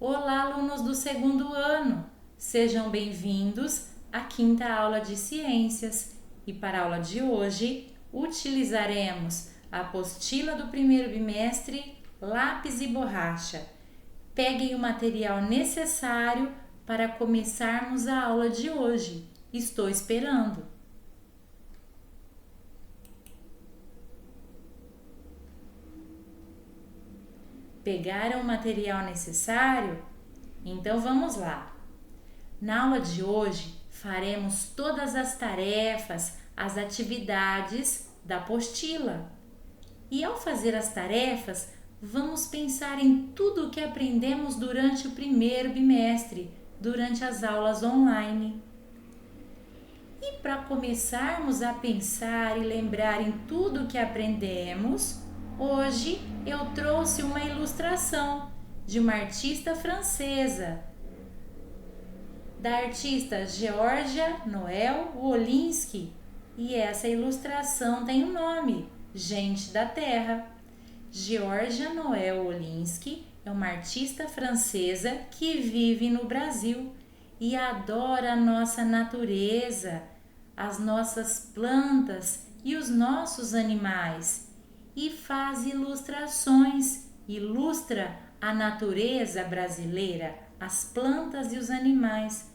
Olá, alunos do segundo ano! Sejam bem-vindos à quinta aula de ciências e para a aula de hoje utilizaremos a apostila do primeiro bimestre, lápis e borracha. Peguem o material necessário para começarmos a aula de hoje. Estou esperando! Pegaram o material necessário? Então vamos lá! Na aula de hoje faremos todas as tarefas, as atividades da apostila. E ao fazer as tarefas, vamos pensar em tudo o que aprendemos durante o primeiro bimestre, durante as aulas online. E para começarmos a pensar e lembrar em tudo o que aprendemos, hoje eu trouxe uma ilustração de uma artista francesa, da artista Georgia Noel Wolinski, e essa ilustração tem um nome, Gente da Terra. Georgia Noel Wolinski é uma artista francesa que vive no Brasil e adora a nossa natureza, as nossas plantas e os nossos animais, e faz ilustrações, ilustra a natureza brasileira, as plantas e os animais.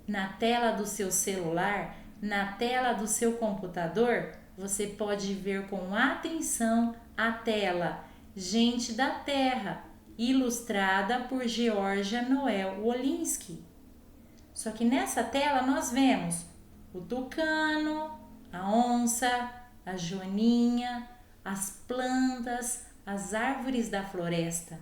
Na tela do seu celular, na tela do seu computador, você pode ver com atenção a tela Gente da Terra, ilustrada por Georgia Noel Wolinski. Só que nessa tela nós vemos o tucano, a onça, a joaninha, as plantas, as árvores da floresta.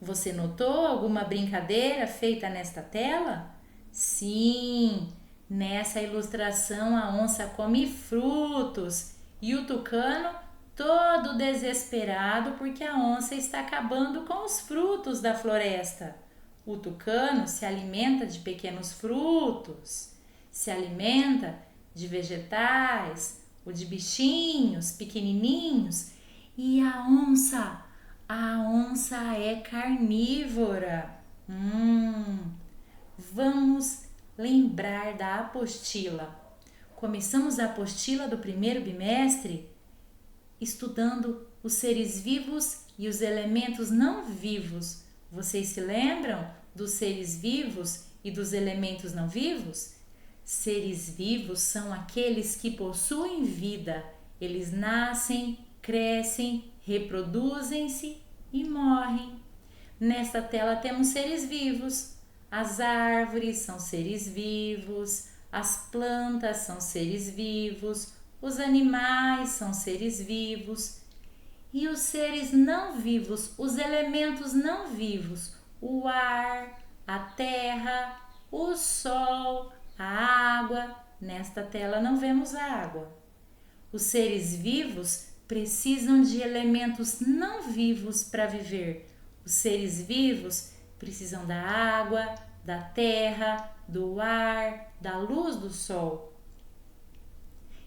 Você notou alguma brincadeira feita nesta tela? Sim, nessa ilustração a onça come frutos e o tucano todo desesperado porque a onça está acabando com os frutos da floresta. O tucano se alimenta de pequenos frutos, se alimenta de vegetais ou de bichinhos pequenininhos, e a onça é carnívora. Vamos lembrar da apostila. Começamos a apostila do primeiro bimestre estudando os seres vivos e os elementos não vivos. Vocês se lembram dos seres vivos e dos elementos não vivos? Seres vivos são aqueles que possuem vida. Eles nascem, crescem, reproduzem-se e morrem. Nesta tela temos seres vivos. As árvores são seres vivos, as plantas são seres vivos, os animais são seres vivos. E os seres não vivos, os elementos não vivos, o ar, a terra, o sol, a água. Nesta tela não vemos a água. Os seres vivos precisam de elementos não vivos para viver. Os seres vivos precisam da água, da terra, do ar, da luz do sol.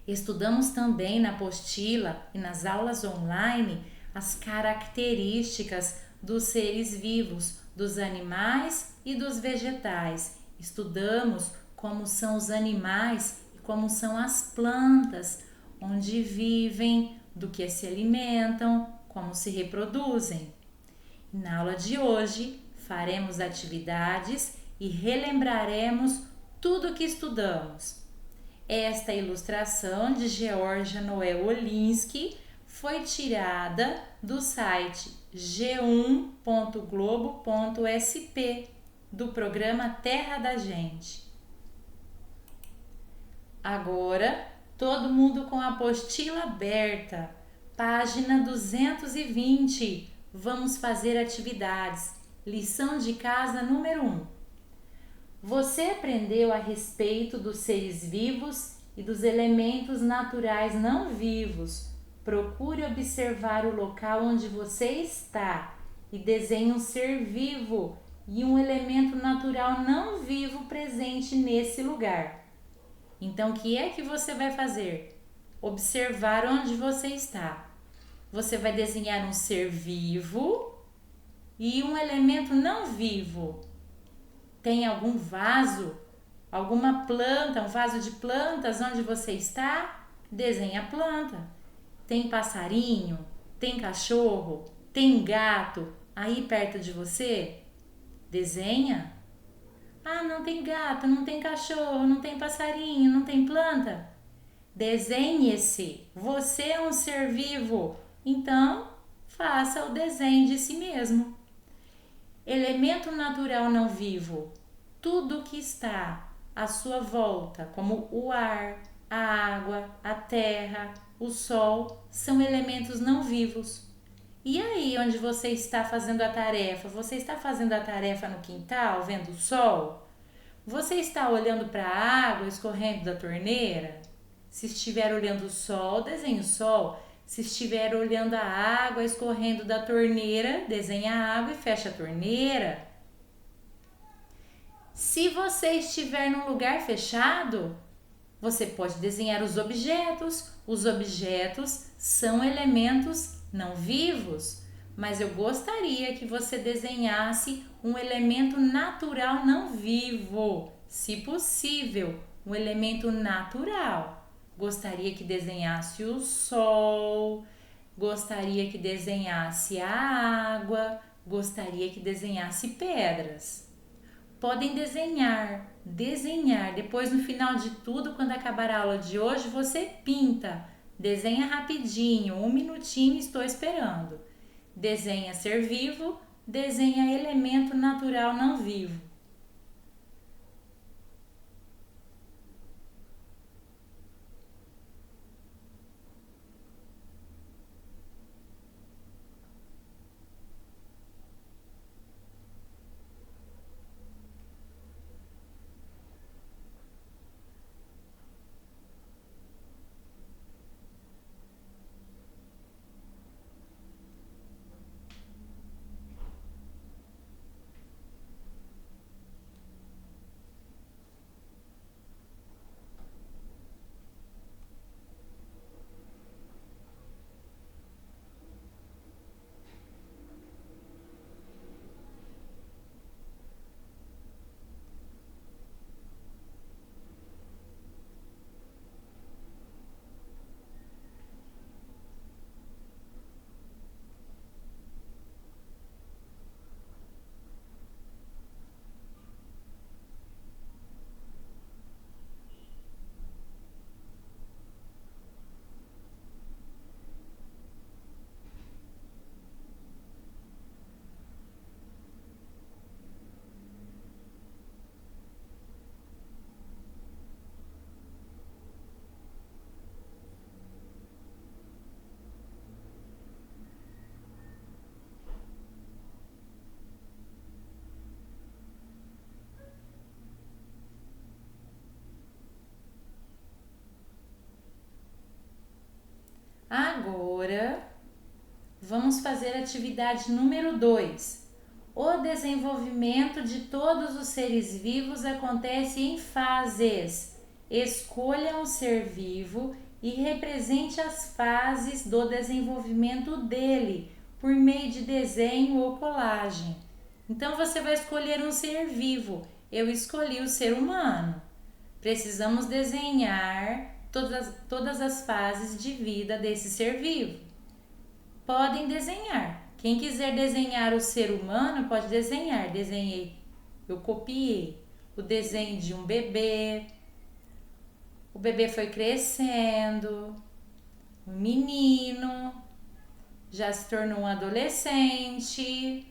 Estudamos também na apostila e nas aulas online as características dos seres vivos, dos animais e dos vegetais. Estudamos como são os animais e como são as plantas, onde vivem, do que se alimentam, como se reproduzem. Na aula de hoje faremos atividades e relembraremos tudo o que estudamos. Esta ilustração de Georgia Noel Wolinski foi tirada do site g1.globo.sp do programa Terra da Gente. Agora, todo mundo com a apostila aberta, página 220. Vamos fazer atividades. Lição de casa número 1. Você aprendeu a respeito dos seres vivos e dos elementos naturais não vivos. Procure observar o local onde você está e desenhe um ser vivo e um elemento natural não vivo presente nesse lugar. Então, o que é que você vai fazer? Observar onde você está. Você vai desenhar um ser vivo E um elemento não vivo. Tem algum vaso, alguma planta, um vaso de plantas onde você está? Desenha a planta. Tem passarinho? Tem cachorro? Tem gato aí perto de você? Desenha. Ah, não tem gato, não tem cachorro, não tem passarinho, não tem planta? Desenhe-se. Você é um ser vivo, então faça o desenho de si mesmo. Elemento natural não vivo. Tudo que está à sua volta, como o ar, a água, a terra, o sol, são elementos não vivos. E aí, onde você está fazendo a tarefa? Você está fazendo a tarefa no quintal, vendo o sol? Você está olhando para a água escorrendo da torneira? Se estiver olhando o sol, desenhe o sol. Se estiver olhando a água escorrendo da torneira, desenhe a água e feche a torneira. Se você estiver num lugar fechado, você pode desenhar os objetos. Os objetos são elementos não vivos, mas eu gostaria que você desenhasse um elemento natural não vivo, se possível, um elemento natural. Gostaria que desenhasse o sol, gostaria que desenhasse a água, gostaria que desenhasse pedras. Podem desenhar. Depois, no final de tudo, quando acabar a aula de hoje, você pinta. Desenha rapidinho, 1 minutinho, estou esperando. Desenha ser vivo, desenha elemento natural não vivo. Agora, vamos fazer a atividade número 2. O desenvolvimento de todos os seres vivos acontece em fases. Escolha um ser vivo e represente as fases do desenvolvimento dele por meio de desenho ou colagem. Então você vai escolher um ser vivo. Eu escolhi o ser humano. Precisamos desenhar todas as fases de vida desse ser vivo. Podem desenhar. Quem quiser desenhar o ser humano pode desenhar. Desenhei, eu copiei o desenho de um bebê. O bebê foi crescendo, um menino, já se tornou um adolescente,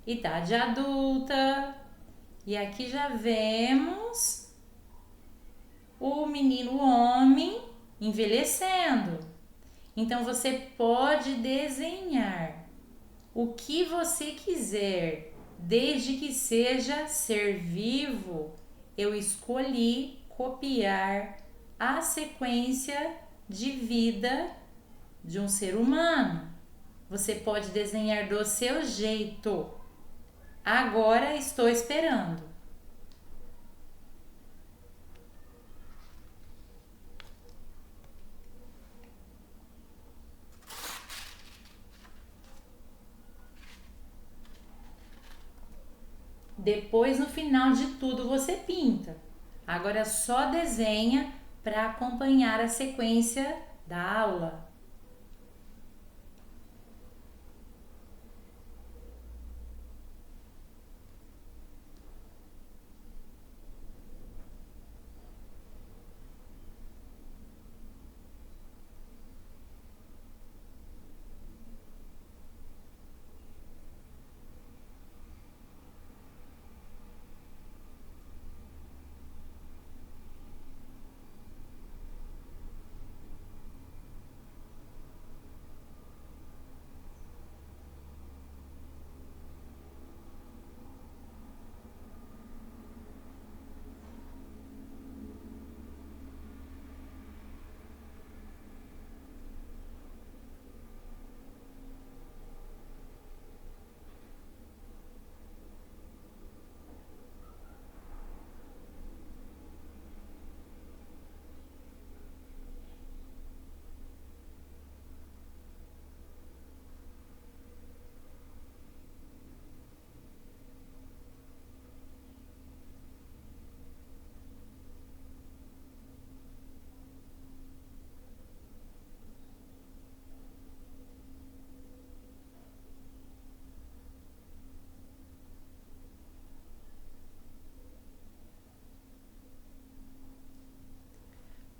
idade adulta. E aqui já vemos o menino homem envelhecendo. Então você pode desenhar o que você quiser, desde que seja ser vivo. Eu escolhi copiar a sequência de vida de um ser humano. Você pode desenhar do seu jeito. Agora estou esperando. Depois, no final de tudo, você pinta. Agora só desenha para acompanhar a sequência da aula.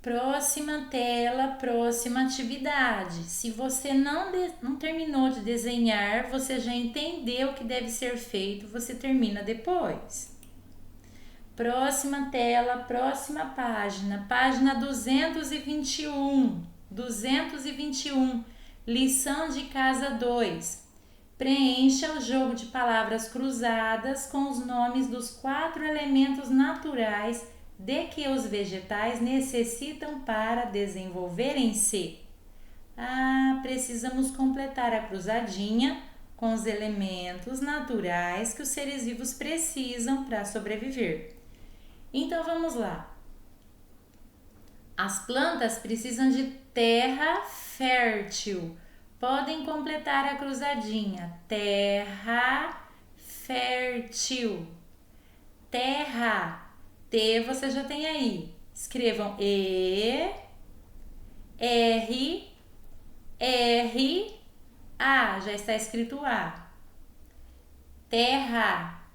Próxima tela, próxima atividade. Se você não terminou de desenhar, você já entendeu o que deve ser feito, você termina depois. Próxima tela, próxima página, página 221. 221, lição de casa 2. Preencha o jogo de palavras cruzadas com os nomes dos 4 elementos naturais de que os vegetais necessitam para desenvolverem-se. Precisamos completar a cruzadinha com os elementos naturais que os seres vivos precisam para sobreviver. Então vamos lá. As plantas precisam de terra fértil. Podem completar a cruzadinha. Terra fértil. Terra. T você já tem aí. Escrevam E, R, R, A. Já está escrito A. Terra.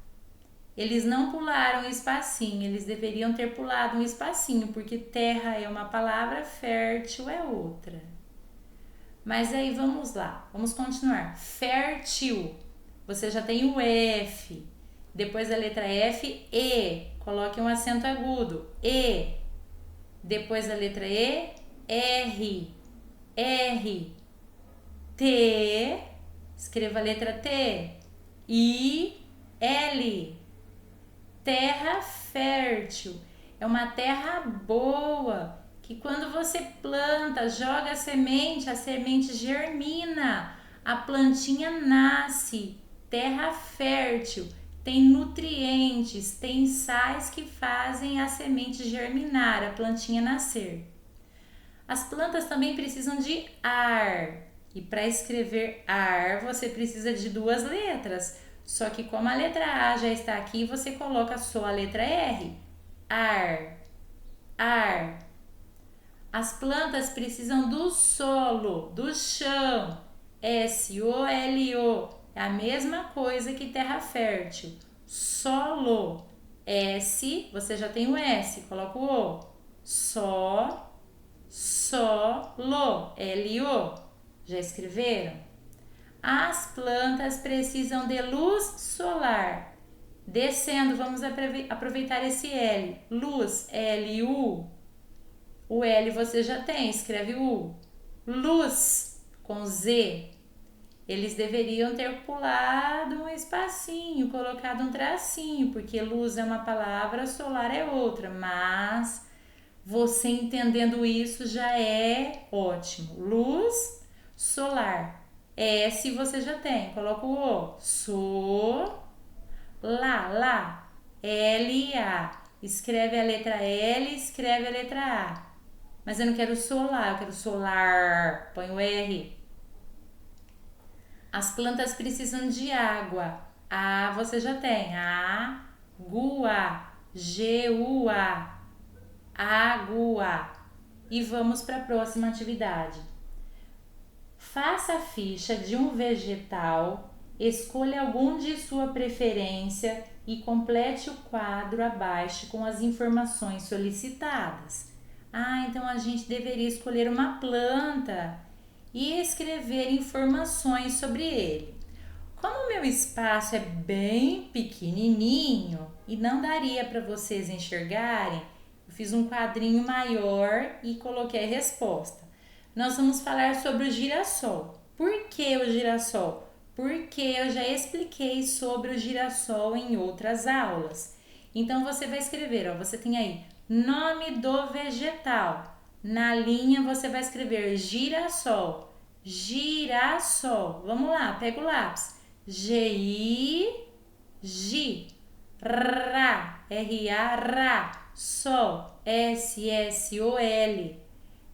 Eles não pularam o espacinho, eles deveriam ter pulado um espacinho, porque terra é uma palavra, fértil é outra. Mas aí vamos lá, vamos continuar. Fértil. Você já tem o F. Depois da letra F, E. Coloque um acento agudo. E. Depois da letra E, R. R. T. Escreva a letra T. I. L. Terra fértil. É uma terra boa, que quando você planta, joga a semente germina. A plantinha nasce. Terra fértil. Tem nutrientes, tem sais que fazem a semente germinar, a plantinha nascer. As plantas também precisam de ar. E para escrever ar, você precisa de 2 letras. Só que como a letra A já está aqui, você coloca só a letra R. Ar. Ar. As plantas precisam do solo, do chão. S-O-L-O. É a mesma coisa que terra fértil. Solo. S, você já tem o S, coloca o O. Solo. L-O. Já escreveram? As plantas precisam de luz solar. Descendo, vamos aproveitar esse L. Luz, L-U. O L você já tem, escreve U. Luz, com Z. Eles deveriam ter pulado um espacinho, colocado um tracinho, porque luz é uma palavra, solar é outra. Mas você entendendo isso já é ótimo. Luz, solar. S você já tem, coloca o O. Lá. L-A. Escreve a letra L, escreve a letra A. Mas eu não quero solar, eu quero solar. Põe o R. As plantas precisam de água. A você já tem. Agua. G-U-A. Água. E vamos para a próxima atividade. Faça a ficha de um vegetal, escolha algum de sua preferência e complete o quadro abaixo com as informações solicitadas. Então a gente deveria escolher uma planta e escrever informações sobre ele. Como o meu espaço é bem pequenininho e não daria para vocês enxergarem, eu fiz um quadrinho maior e coloquei a resposta. Nós vamos falar sobre o girassol. Por que o girassol? Porque eu já expliquei sobre o girassol em outras aulas. Então você vai escrever, você tem aí nome do vegetal. Na linha você vai escrever girassol. Girassol. Vamos lá, pega o lápis. G-I-G. R-A, ra. Sol, S-S-O-L.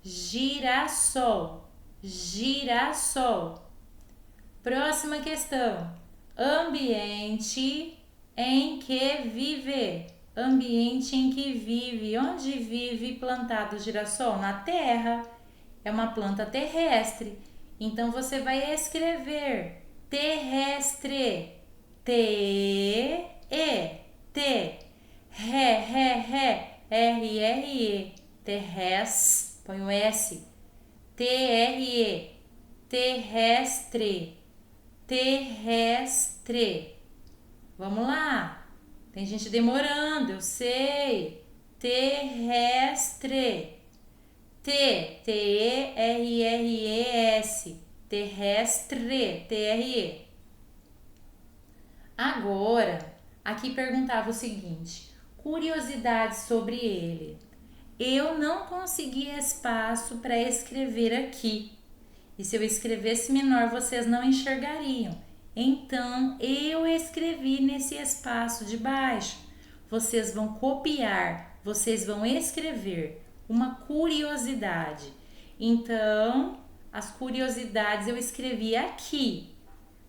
Girassol. Girassol. Próxima questão. Ambiente em que vive. Ambiente em que vive. Onde vive plantado o girassol? Na terra. É uma planta terrestre. Então você vai escrever terrestre. T-E. T. Ré, ré, ré. R-R-E. Terrestre. Põe o S. T-R-E. Terrestre. Terrestre. Vamos lá. Tem gente demorando, eu sei. Terrestre. T-E-R-R-E-S. Terrestre. T-R-E. Agora, aqui perguntava o seguinte: curiosidades sobre ele. Eu não consegui espaço para escrever aqui. E se eu escrevesse menor, vocês não enxergariam. Então, eu escrevi nesse espaço de baixo. Vocês vão copiar, vocês vão escrever uma curiosidade. Então, as curiosidades eu escrevi aqui.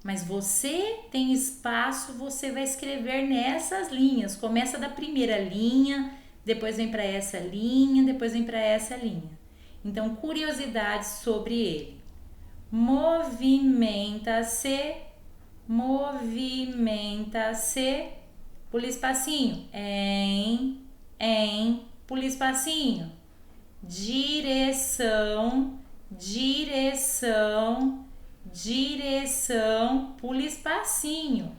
Mas você tem espaço, você vai escrever nessas linhas. Começa da primeira linha, depois vem para essa linha, depois vem para essa linha. Então, curiosidades sobre ele. Movimenta-se, movimenta-se, pula espacinho, pula espacinho, direção, direção, direção, pula espacinho,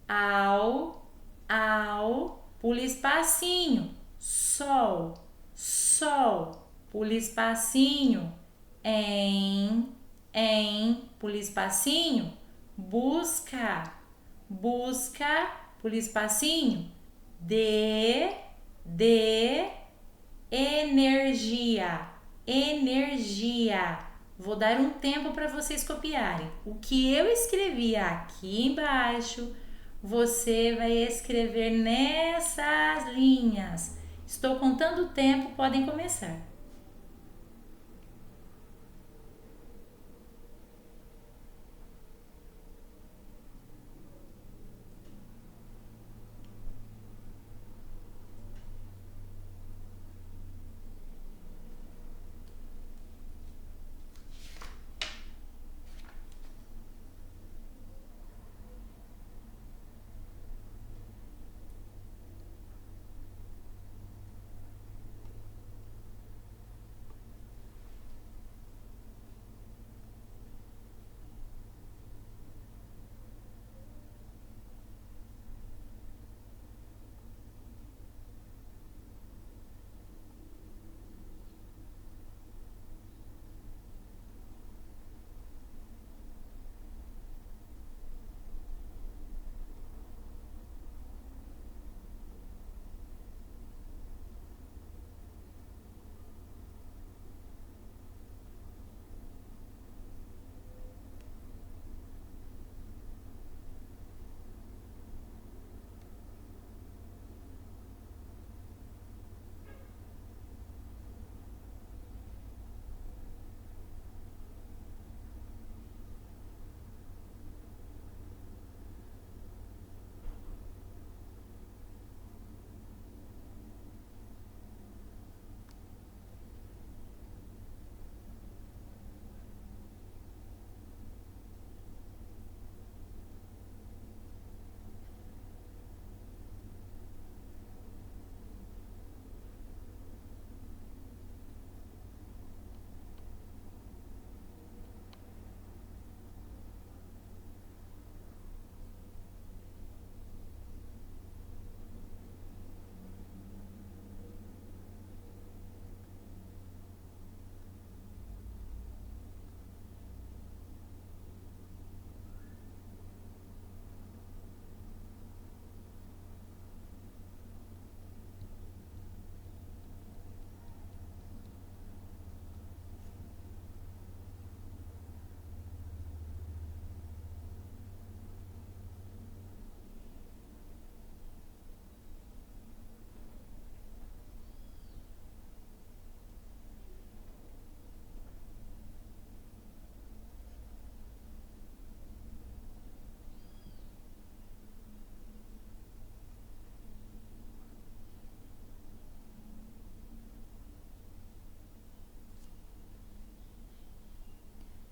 ao, pula espacinho, sol, sol, pula espacinho, em, pula espacinho, busca, busca, pula espacinho, de, energia, energia. Vou dar um tempo para vocês copiarem. O que eu escrevi aqui embaixo, você vai escrever nessas linhas. Estou contando o tempo, podem começar.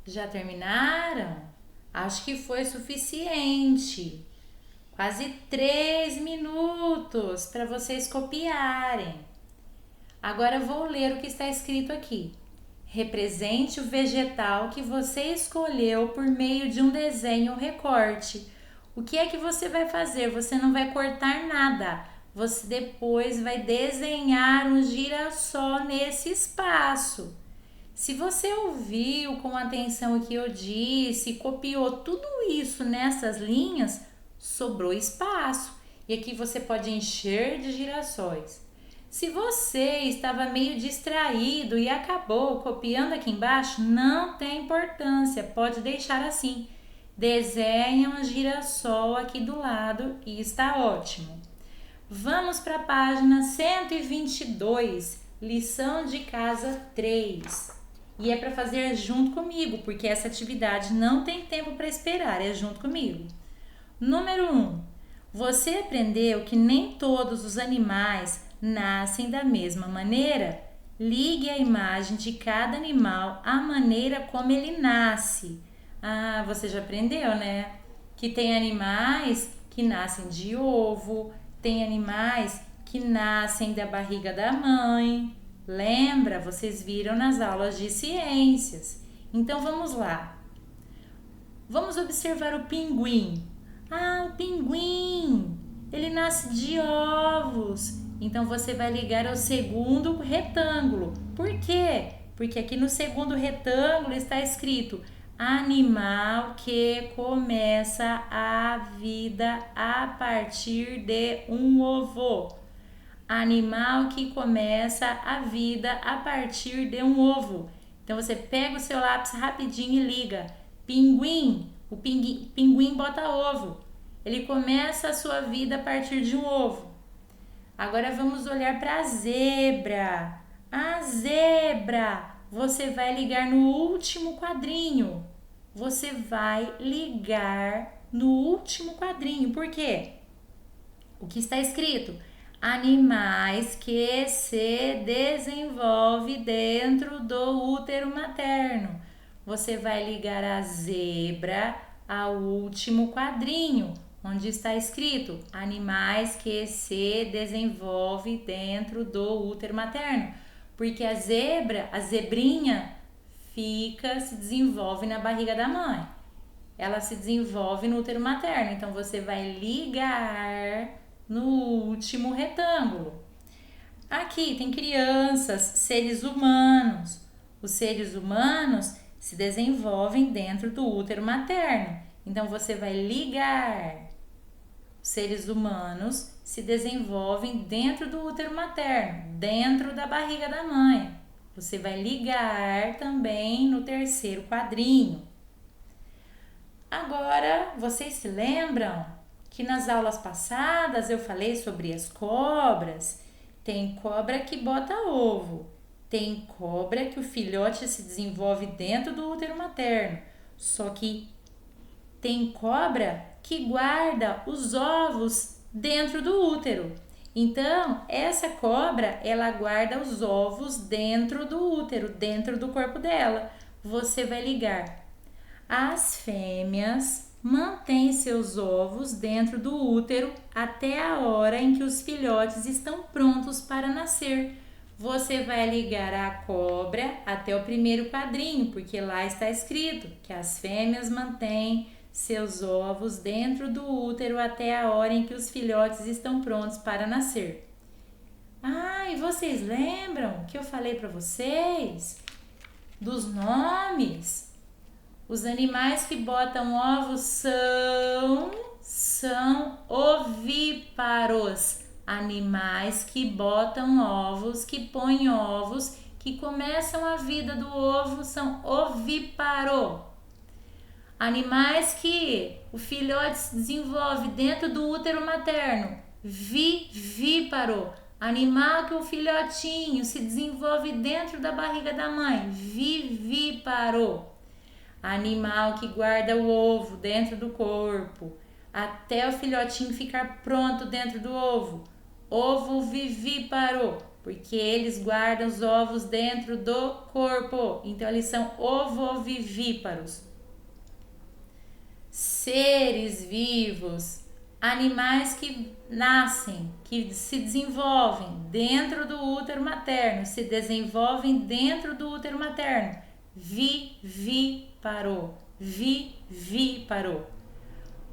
Já terminaram? Acho que foi suficiente. Quase 3 minutos para vocês copiarem. Agora eu vou ler o que está escrito aqui. Represente o vegetal que você escolheu por meio de um desenho ou recorte. O que é que você vai fazer? Você não vai cortar nada. Você depois vai desenhar um girassol nesse espaço. Se você ouviu com atenção o que eu disse, copiou tudo isso nessas linhas, sobrou espaço. E aqui você pode encher de girassóis. Se você estava meio distraído e acabou copiando aqui embaixo, não tem importância, pode deixar assim. Desenha um girassol aqui do lado e está ótimo. Vamos para a página 122, lição de casa 3. E é para fazer junto comigo, porque essa atividade não tem tempo para esperar, é junto comigo. Número 1. Você aprendeu que nem todos os animais nascem da mesma maneira? Ligue a imagem de cada animal à maneira como ele nasce. Ah, você já aprendeu, né? Que tem animais que nascem de ovo, tem animais que nascem da barriga da mãe. Lembra? Vocês viram nas aulas de ciências. Então vamos lá. Vamos observar o pinguim. Ah, o pinguim! Ele nasce de ovos. Então você vai ligar ao segundo retângulo. Por quê? Porque aqui no segundo retângulo está escrito animal que começa a vida a partir de um ovo. Animal que começa a vida a partir de um ovo. Então você pega o seu lápis rapidinho e liga. Pinguim, o pinguim bota ovo. Ele começa a sua vida a partir de um ovo. Agora vamos olhar para a zebra. A zebra, você vai ligar no último quadrinho. Você vai ligar no último quadrinho. Por quê? O que está escrito? Animais que se desenvolvem dentro do útero materno. Você vai ligar a zebra ao último quadrinho, onde está escrito animais que se desenvolvem dentro do útero materno. Porque a zebrinha se desenvolve na barriga da mãe. Ela se desenvolve no útero materno. Então você vai ligar no último retângulo. Aqui tem crianças, seres humanos. Os seres humanos se desenvolvem dentro do útero materno. Então você vai ligar. Os seres humanos se desenvolvem dentro do útero materno, dentro da barriga da mãe. Você vai ligar também no terceiro quadrinho. Agora, vocês se lembram que nas aulas passadas eu falei sobre as cobras? Tem cobra que bota ovo, tem cobra que o filhote se desenvolve dentro do útero materno. Só que tem cobra que guarda os ovos dentro do útero. Então, essa cobra, ela guarda os ovos dentro do útero, dentro do corpo dela. Você vai ligar. As fêmeas mantêm seus ovos dentro do útero até a hora em que os filhotes estão prontos para nascer. Você vai ligar a cobra até o primeiro quadrinho, porque lá está escrito que as fêmeas mantêm seus ovos dentro do útero até a hora em que os filhotes estão prontos para nascer. Ah, e vocês lembram que eu falei para vocês dos nomes? Os animais que botam ovos são ovíparos. Animais que botam ovos, que põem ovos, que começam a vida do ovo são ovíparo. Animais que o filhote se desenvolve dentro do útero materno, vivíparo. Animal que o filhotinho se desenvolve dentro da barriga da mãe, vivíparo. Animal que guarda o ovo dentro do corpo, até o filhotinho ficar pronto dentro do ovo, ovovivíparo. porque eles guardam os ovos dentro do corpo. Então, eles são ovovivíparos. Seres vivos, animais que nascem, que se desenvolvem dentro do útero materno, se desenvolvem dentro do útero materno. Vivíparo, vivíparo.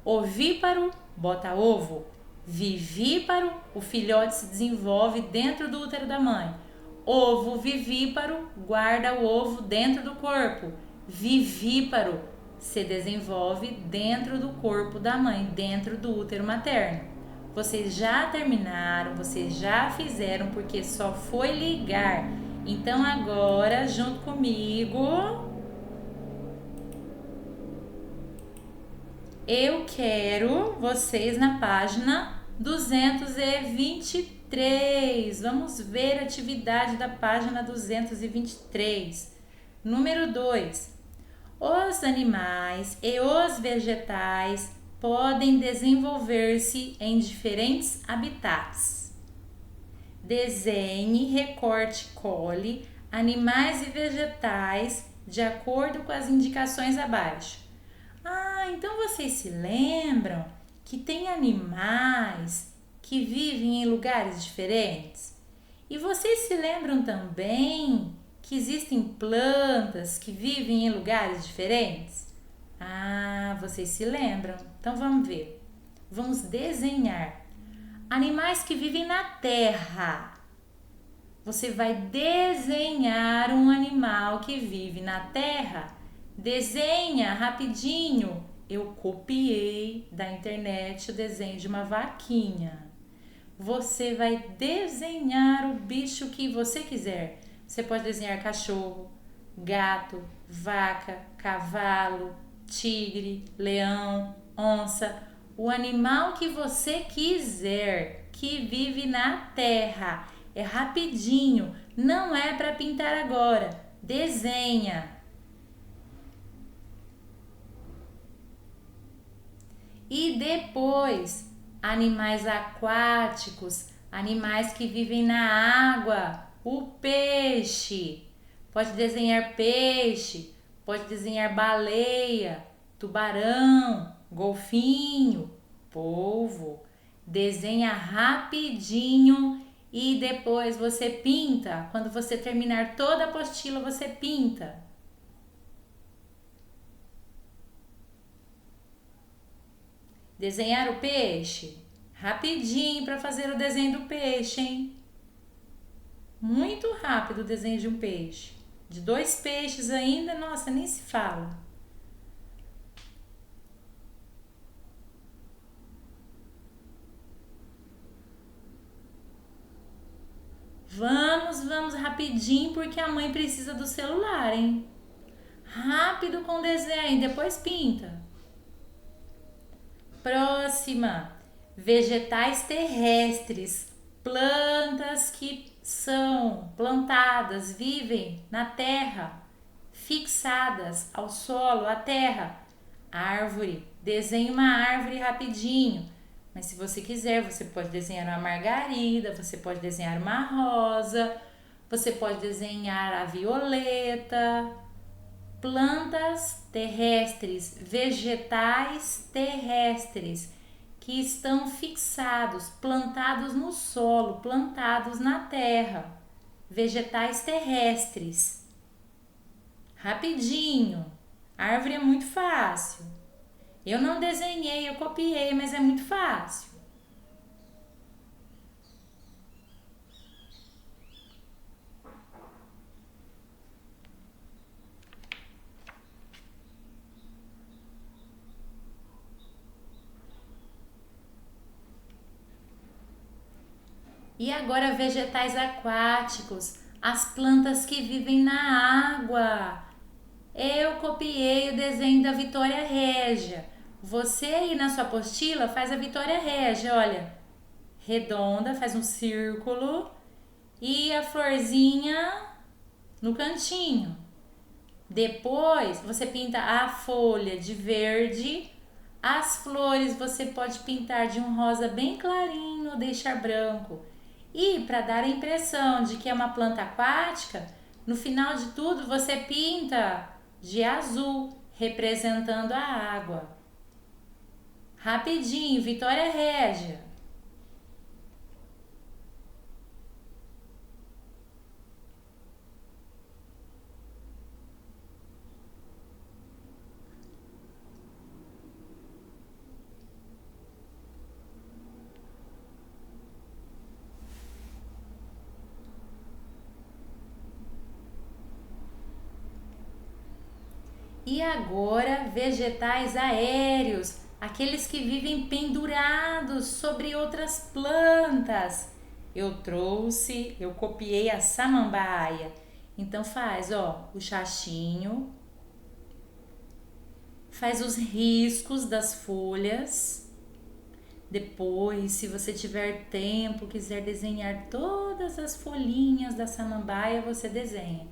Ovíparo, bota ovo. Vivíparo, o filhote se desenvolve dentro do útero da mãe. Ovo vivíparo, guarda o ovo dentro do corpo. Vivíparo, se desenvolve dentro do corpo da mãe, dentro do útero materno. Vocês já terminaram, vocês já fizeram, porque só foi ligar. Então agora, junto comigo, eu quero vocês na página 223. Vamos ver a atividade da página 223. Número 2. Os animais e os vegetais podem desenvolver-se em diferentes habitats. Desenhe, recorte, cole animais e vegetais de acordo com as indicações abaixo. Então vocês se lembram que tem animais que vivem em lugares diferentes? E vocês se lembram também que existem plantas que vivem em lugares diferentes? Vocês se lembram? Então vamos ver. Vamos desenhar. Animais que vivem na terra. Você vai desenhar um animal que vive na terra. Desenha rapidinho. Eu copiei da internet o desenho de uma vaquinha. Você vai desenhar o bicho que você quiser. Você pode desenhar cachorro, gato, vaca, cavalo, tigre, leão, onça, o animal que você quiser, que vive na terra. É rapidinho, não é para pintar agora. Desenha. E depois, animais aquáticos, animais que vivem na água. O peixe, pode desenhar peixe, pode desenhar baleia, tubarão, golfinho, polvo. Desenha rapidinho e depois você pinta. Quando você terminar toda a apostila, você pinta. Desenhar o peixe? Rapidinho para fazer o desenho do peixe, hein? Muito rápido o desenho de um peixe. De 2 peixes ainda, nossa, nem se fala. Vamos rapidinho porque a mãe precisa do celular, hein? Rápido com o desenho, depois pinta. Próxima. Vegetais terrestres. Plantas que são plantadas, vivem na terra, fixadas ao solo, à terra. Árvore, desenhe uma árvore rapidinho. Mas se você quiser, você pode desenhar uma margarida, você pode desenhar uma rosa, você pode desenhar a violeta. Plantas terrestres, vegetais terrestres, que estão fixados, plantados no solo, plantados na terra. Vegetais terrestres. Rapidinho. A árvore é muito fácil. Eu não desenhei, eu copiei, mas é muito fácil. E agora vegetais aquáticos, as plantas que vivem na água. Eu copiei o desenho da Vitória Régia. Você aí na sua apostila faz a Vitória Régia, olha. Redonda, faz um círculo e a florzinha no cantinho. Depois você pinta a folha de verde. As flores você pode pintar de um rosa bem clarinho ou deixar branco. E para dar a impressão de que é uma planta aquática, no final de tudo você pinta de azul, representando a água. Rapidinho, Vitória Régia. E agora, vegetais aéreos, aqueles que vivem pendurados sobre outras plantas. Eu copiei a samambaia. Então faz, ó, o chachinho, faz os riscos das folhas. Depois, se você tiver tempo, quiser desenhar todas as folhinhas da samambaia, você desenha.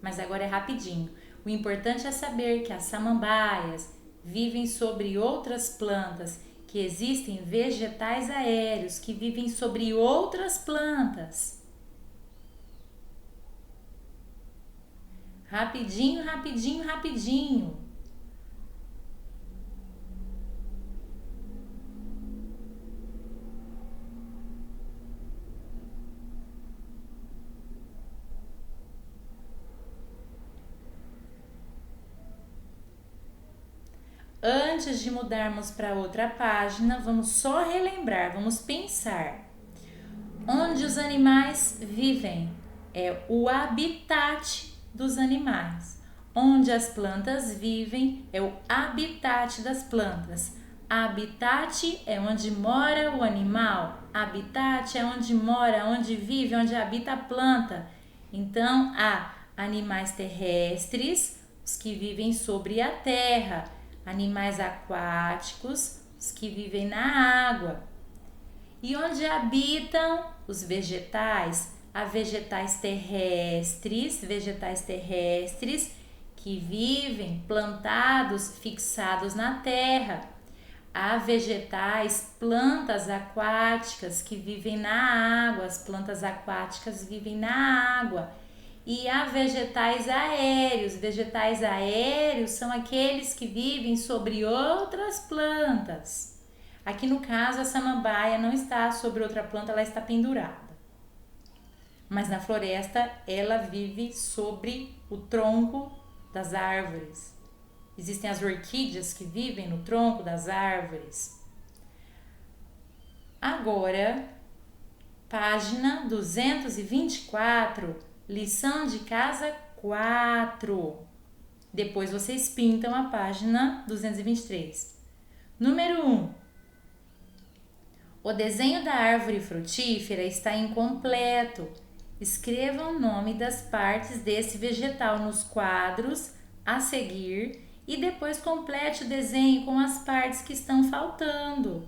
Mas agora é rapidinho. O importante é saber que as samambaias vivem sobre outras plantas, que existem vegetais aéreos que vivem sobre outras plantas. Rapidinho, rapidinho, rapidinho. Antes de mudarmos para outra página, vamos só relembrar, vamos pensar. Onde os animais vivem é o habitat dos animais. Onde as plantas vivem é o habitat das plantas. Habitat é onde mora o animal. Habitat é onde mora, onde vive, onde habita a planta. Então, há animais terrestres, os que vivem sobre a terra. Animais aquáticos, os que vivem na água. E onde habitam os vegetais? Há vegetais terrestres que vivem plantados, fixados na terra. Há vegetais, plantas aquáticas que vivem na água, as plantas aquáticas vivem na água. E há vegetais aéreos são aqueles que vivem sobre outras plantas. Aqui no caso a samambaia não está sobre outra planta, ela está pendurada. Mas na floresta ela vive sobre o tronco das árvores. Existem as orquídeas que vivem no tronco das árvores. Agora, página 224, lição de casa 4. Depois vocês pintam a página 223. Número 1. O desenho da árvore frutífera está incompleto. Escreva o nome das partes desse vegetal nos quadros a seguir e depois complete o desenho com as partes que estão faltando.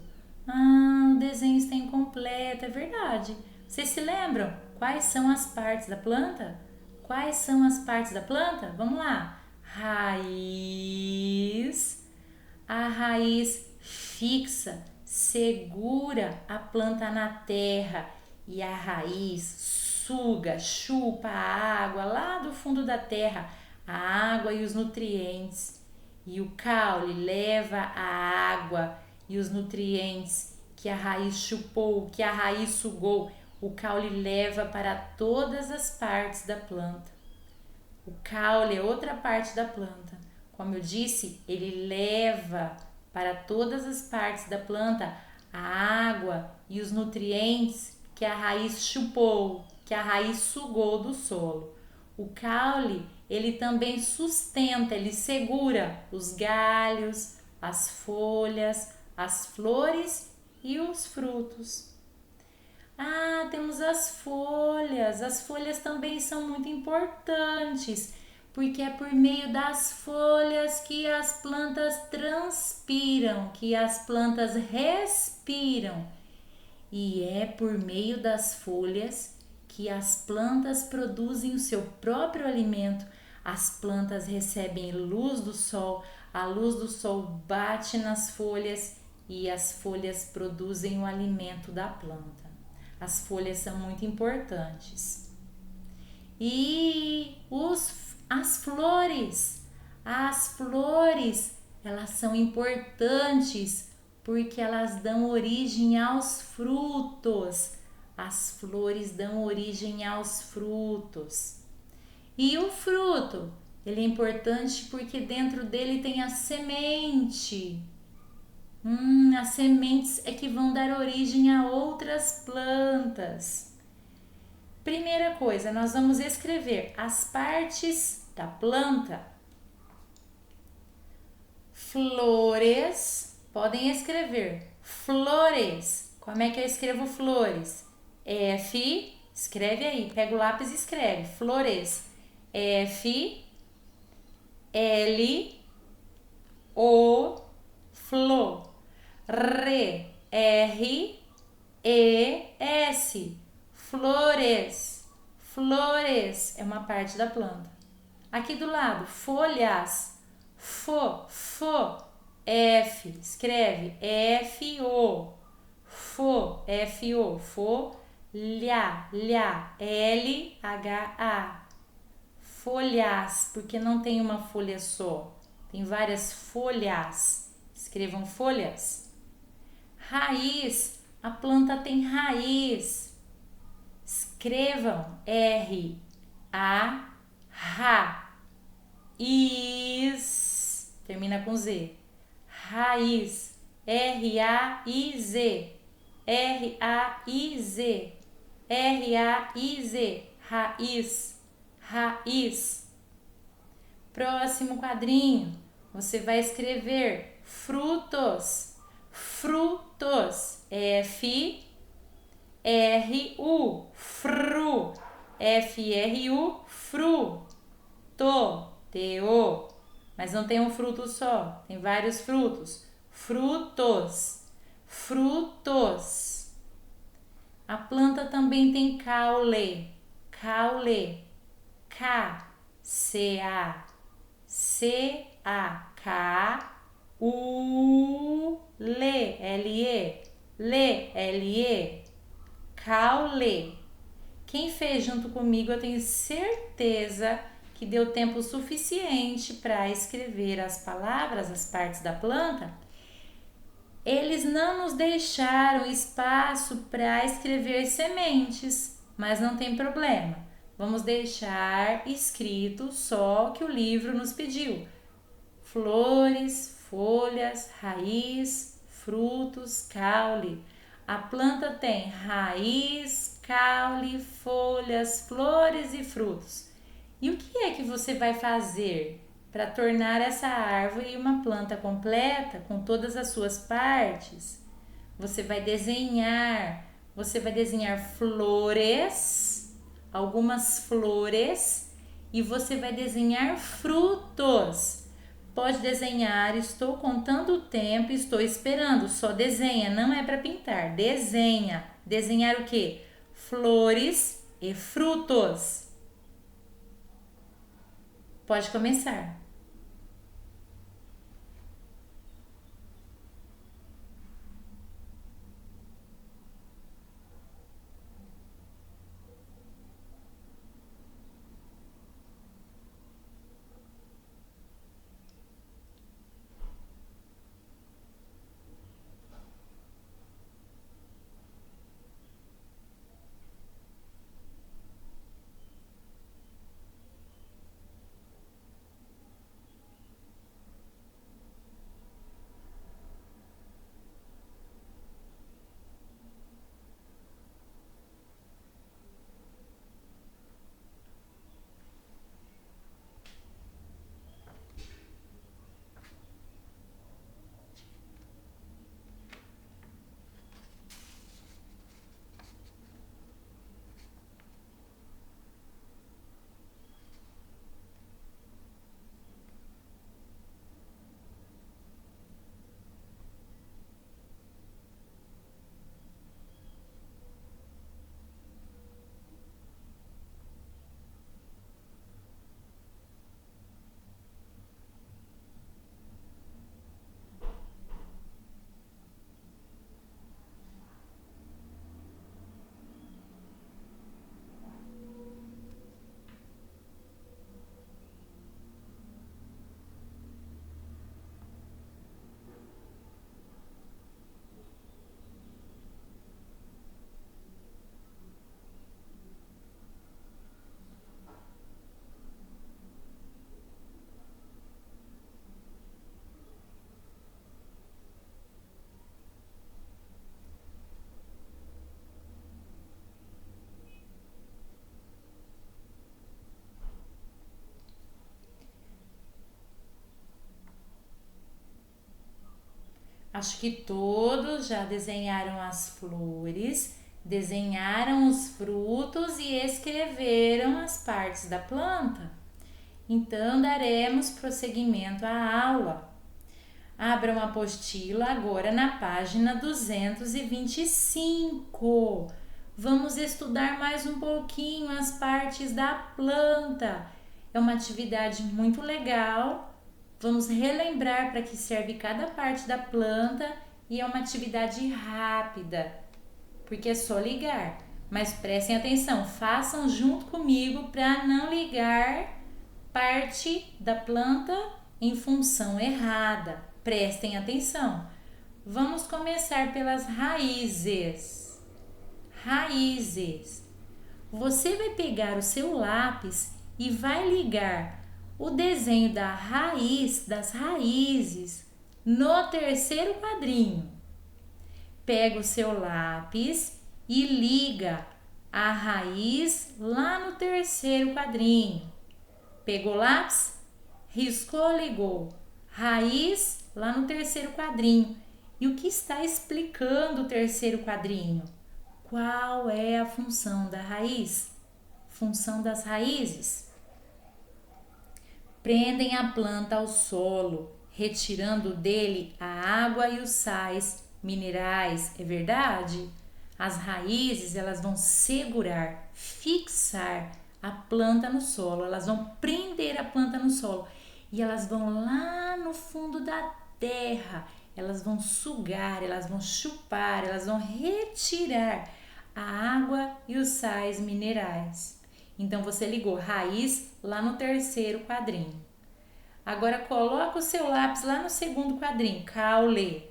O desenho está incompleto, é verdade. Vocês se lembram quais são as partes da planta? Quais são as partes da planta? Vamos lá. Raiz. A raiz fixa, segura a planta na terra e a raiz suga, chupa a água lá do fundo da terra, a água e os nutrientes. E o caule leva a água e os nutrientes que a raiz chupou, que a raiz sugou. O caule leva para todas as partes da planta. O caule é outra parte da planta. Como eu disse, ele leva para todas as partes da planta a água e os nutrientes que a raiz chupou, que a raiz sugou do solo. O caule, ele também sustenta, ele segura os galhos, as folhas, as flores e os frutos. Temos as folhas. As folhas também são muito importantes, porque é por meio das folhas que as plantas transpiram, que as plantas respiram. E é por meio das folhas que as plantas produzem o seu próprio alimento. As plantas recebem luz do sol, a luz do sol bate nas folhas e as folhas produzem o alimento da planta. As folhas são muito importantes. E as flores, elas são importantes porque elas dão origem aos frutos. As flores dão origem aos frutos. E o fruto, ele é importante porque dentro dele tem a semente. As sementes é que vão dar origem a outras plantas. Primeira coisa, nós vamos escrever as partes da planta. Flores, podem escrever flores. Como é que eu escrevo flores? F, escreve aí, pega o lápis e escreve flores. F, L, O, flo. R, R, E, S. Flores. Flores é uma parte da planta. Aqui do lado, folhas. Fo, F. Escreve F-O. Fo, F-O. Folha, L-H-A. Folhas, porque não tem uma folha só. Tem várias folhas. Escrevam folhas. Raiz, a planta tem raiz. Escrevam R, A, Ra. Is, termina com Z. Raiz, R-A-I-Z. R-A-I-Z. R-A-I-Z. Raiz, raiz. Próximo quadrinho, você vai escrever frutos. Frutos. F-R-U. Fru. F-R-U. Fru. T-O. Mas não tem um fruto só, tem vários frutos. Frutos. Frutos. A planta também tem caule. Caule. K. C-A. C-A. K-U-L-E. L-E. L-E. Caule. Quem fez junto comigo, eu tenho certeza que deu tempo suficiente para escrever as palavras, as partes da planta. Eles não nos deixaram espaço para escrever sementes, mas não tem problema. Vamos deixar escrito só o que o livro nos pediu. Flores, folhas, raiz, frutos, caule. A planta tem raiz, caule, folhas, flores e frutos. E o que é que você vai fazer para tornar essa árvore uma planta completa com todas as suas partes? Você vai desenhar flores, algumas flores, e você vai desenhar frutos. Pode desenhar, estou contando o tempo, estou esperando. Só desenha, não é para pintar. Desenha. Desenhar o quê? Flores e frutos. Pode começar. Acho que todos já desenharam as flores, desenharam os frutos e escreveram as partes da planta. Então, daremos prosseguimento à aula. Abra uma apostila agora na página 225. Vamos estudar mais um pouquinho as partes da planta. É uma atividade muito legal. Vamos relembrar para que serve cada parte da planta e é uma atividade rápida, porque é só ligar. Mas prestem atenção, façam junto comigo para não ligar parte da planta em função errada. Prestem atenção. Vamos começar pelas raízes. Raízes. Você vai pegar o seu lápis e vai ligar o desenho da raiz, das raízes, no terceiro quadrinho. Pega o seu lápis e liga a raiz lá no terceiro quadrinho. Pegou o lápis? Riscou, ligou. Raiz lá no terceiro quadrinho. E o que está explicando o terceiro quadrinho? Qual é a função da raiz? Função das raízes. Prendem a planta ao solo, retirando dele a água e os sais minerais. É verdade? As raízes, elas vão segurar, fixar a planta no solo. Elas vão prender a planta no solo. E elas vão lá no fundo da terra. Elas vão sugar, elas vão chupar, elas vão retirar a água e os sais minerais. Então, você ligou raiz lá no terceiro quadrinho. Agora, coloca o seu lápis lá no segundo quadrinho, caule.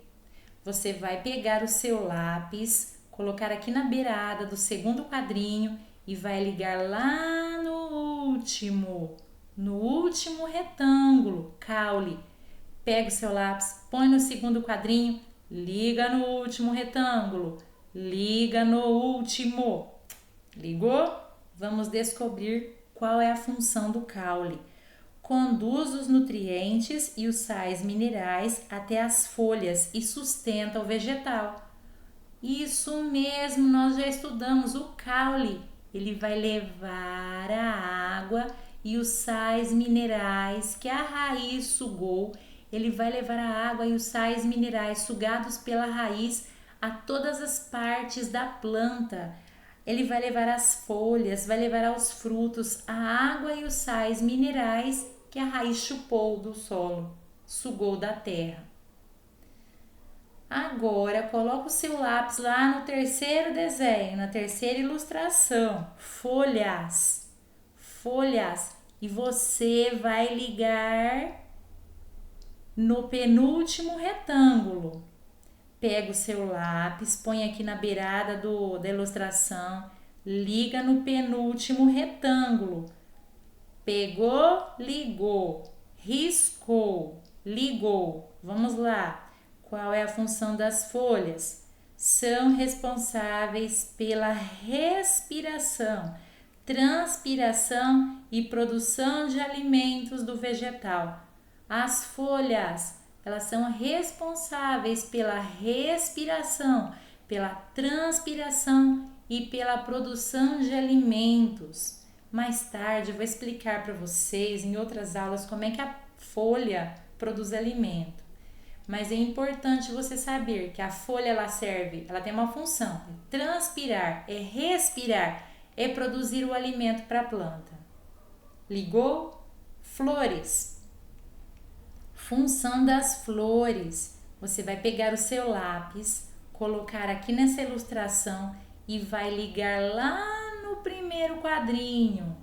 Você vai pegar o seu lápis, colocar aqui na beirada do segundo quadrinho e vai ligar lá no último retângulo, caule. Pega o seu lápis, põe no segundo quadrinho, liga no último retângulo, liga no último. Ligou? Vamos descobrir qual é a função do caule. Conduz os nutrientes e os sais minerais até as folhas e sustenta o vegetal. Isso mesmo, nós já estudamos o caule. Ele vai levar a água e os sais minerais que a raiz sugou. Ele vai levar a água e os sais minerais sugados pela raiz a todas as partes da planta. Ele vai levar as folhas, vai levar aos frutos a água e os sais minerais que a raiz chupou do solo, sugou da terra. Agora, coloca o seu lápis lá no terceiro desenho, na terceira ilustração. Folhas. Folhas. E você vai ligar no penúltimo retângulo. Pega o seu lápis, põe aqui na beirada da ilustração, liga no penúltimo retângulo. Pegou, ligou, riscou, ligou. Vamos lá. Qual é a função das folhas? São responsáveis pela respiração, transpiração e produção de alimentos do vegetal. As folhas, elas são responsáveis pela respiração, pela transpiração e pela produção de alimentos. Mais tarde eu vou explicar para vocês em outras aulas como é que a folha produz alimento. Mas é importante você saber que a folha ela tem uma função, é transpirar, é respirar, é produzir o alimento para a planta. Ligou? Flores. Função das flores. Você vai pegar o seu lápis, colocar aqui nessa ilustração e vai ligar lá no primeiro quadrinho.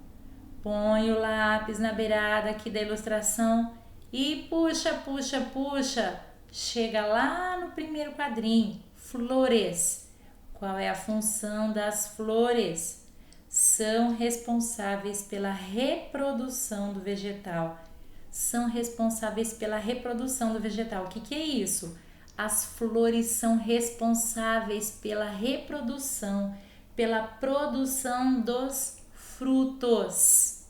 Põe o lápis na beirada aqui da ilustração e puxa, puxa, puxa. Chega lá no primeiro quadrinho. Flores. Qual é a função das flores? São responsáveis pela reprodução do vegetal. São responsáveis pela reprodução do vegetal. O que é isso? As flores são responsáveis pela reprodução, pela produção dos frutos.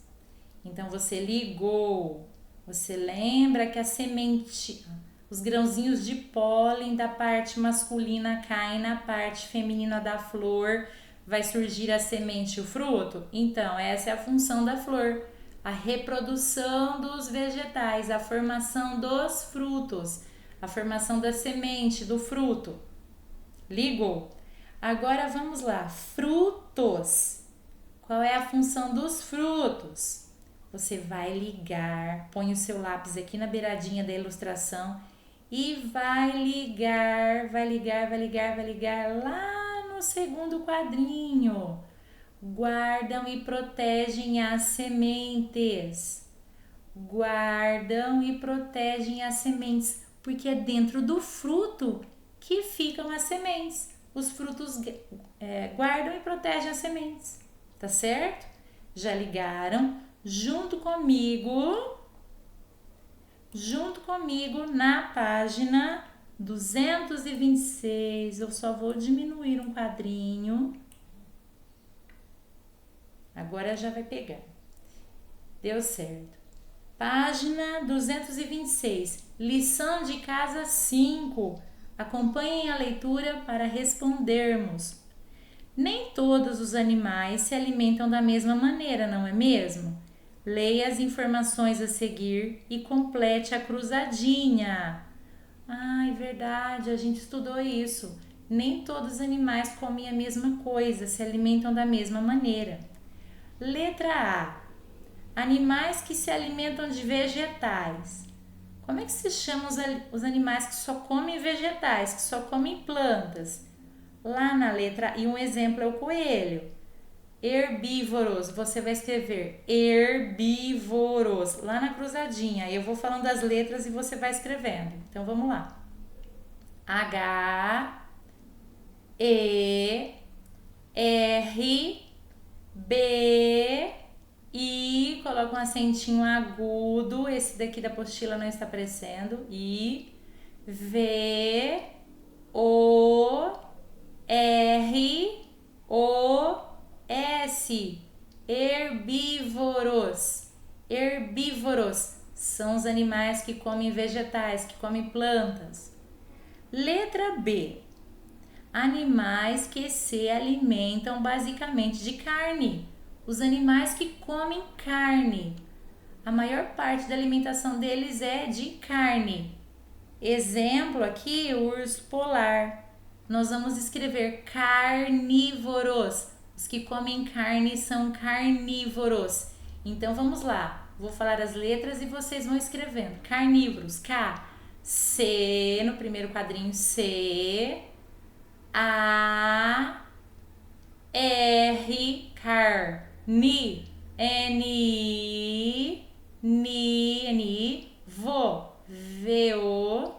Então, você ligou. Você lembra que a semente, os grãozinhos de pólen da parte masculina caem na parte feminina da flor, vai surgir a semente e o fruto? Então, essa é a função da flor, a reprodução dos vegetais, a formação dos frutos, a formação da semente, do fruto. Ligou? Agora vamos lá, frutos. Qual é a função dos frutos? Você vai ligar, põe o seu lápis aqui na beiradinha da ilustração e vai ligar lá no segundo quadrinho. Guardam e protegem as sementes. Guardam e protegem as sementes, porque é dentro do fruto que ficam as sementes. Os frutos guardam e protegem as sementes, tá certo? Já ligaram? Junto comigo na página 226, eu só vou diminuir um quadrinho. Agora já vai pegar. Deu certo. Página 226, lição de casa 5. Acompanhem a leitura para respondermos. Nem todos os animais se alimentam da mesma maneira, não é mesmo? Leia as informações a seguir e complete a cruzadinha. Ah, é verdade, a gente estudou isso. Nem todos os animais comem a mesma coisa, se alimentam da mesma maneira. Letra A. Animais que se alimentam de vegetais. Como é que se chamam os animais que só comem vegetais, que só comem plantas? Lá na letra A, e um exemplo é o coelho. Herbívoros, você vai escrever herbívoros, lá na cruzadinha. Eu vou falando as letras e você vai escrevendo. Então, vamos lá. H, E, R, B, I, coloca um acentinho agudo, esse daqui da apostila não está aparecendo, I, V, O, R, O, S, herbívoros. Herbívoros são os animais que comem vegetais, que comem plantas. Letra B. Animais que se alimentam basicamente de carne. Os animais que comem carne. A maior parte da alimentação deles é de carne. Exemplo aqui, o urso polar. Nós vamos escrever carnívoros. Os que comem carne são carnívoros. Então, vamos lá. Vou falar as letras e vocês vão escrevendo. Carnívoros, K, C, no primeiro quadrinho, C, A, R, car, Ni, N, Ni, vo, V-O,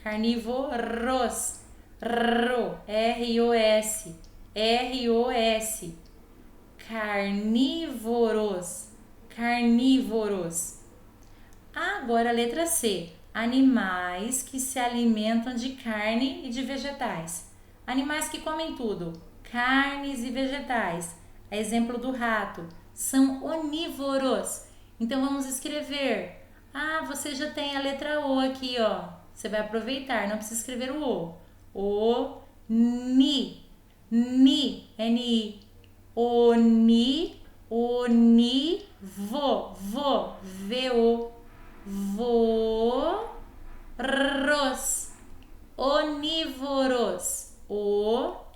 carnívoros, R-O-S, carnívoros. Agora a letra C, animais que se alimentam de carne e de vegetais. Animais que comem tudo, carnes e vegetais. Exemplo do rato, são onívoros. Então vamos escrever. Ah, você já tem a letra O aqui, ó. Você vai aproveitar, não precisa escrever o O. Oni, N-I. Oni, V-O. Voros. Onívoros. O-N-I-V,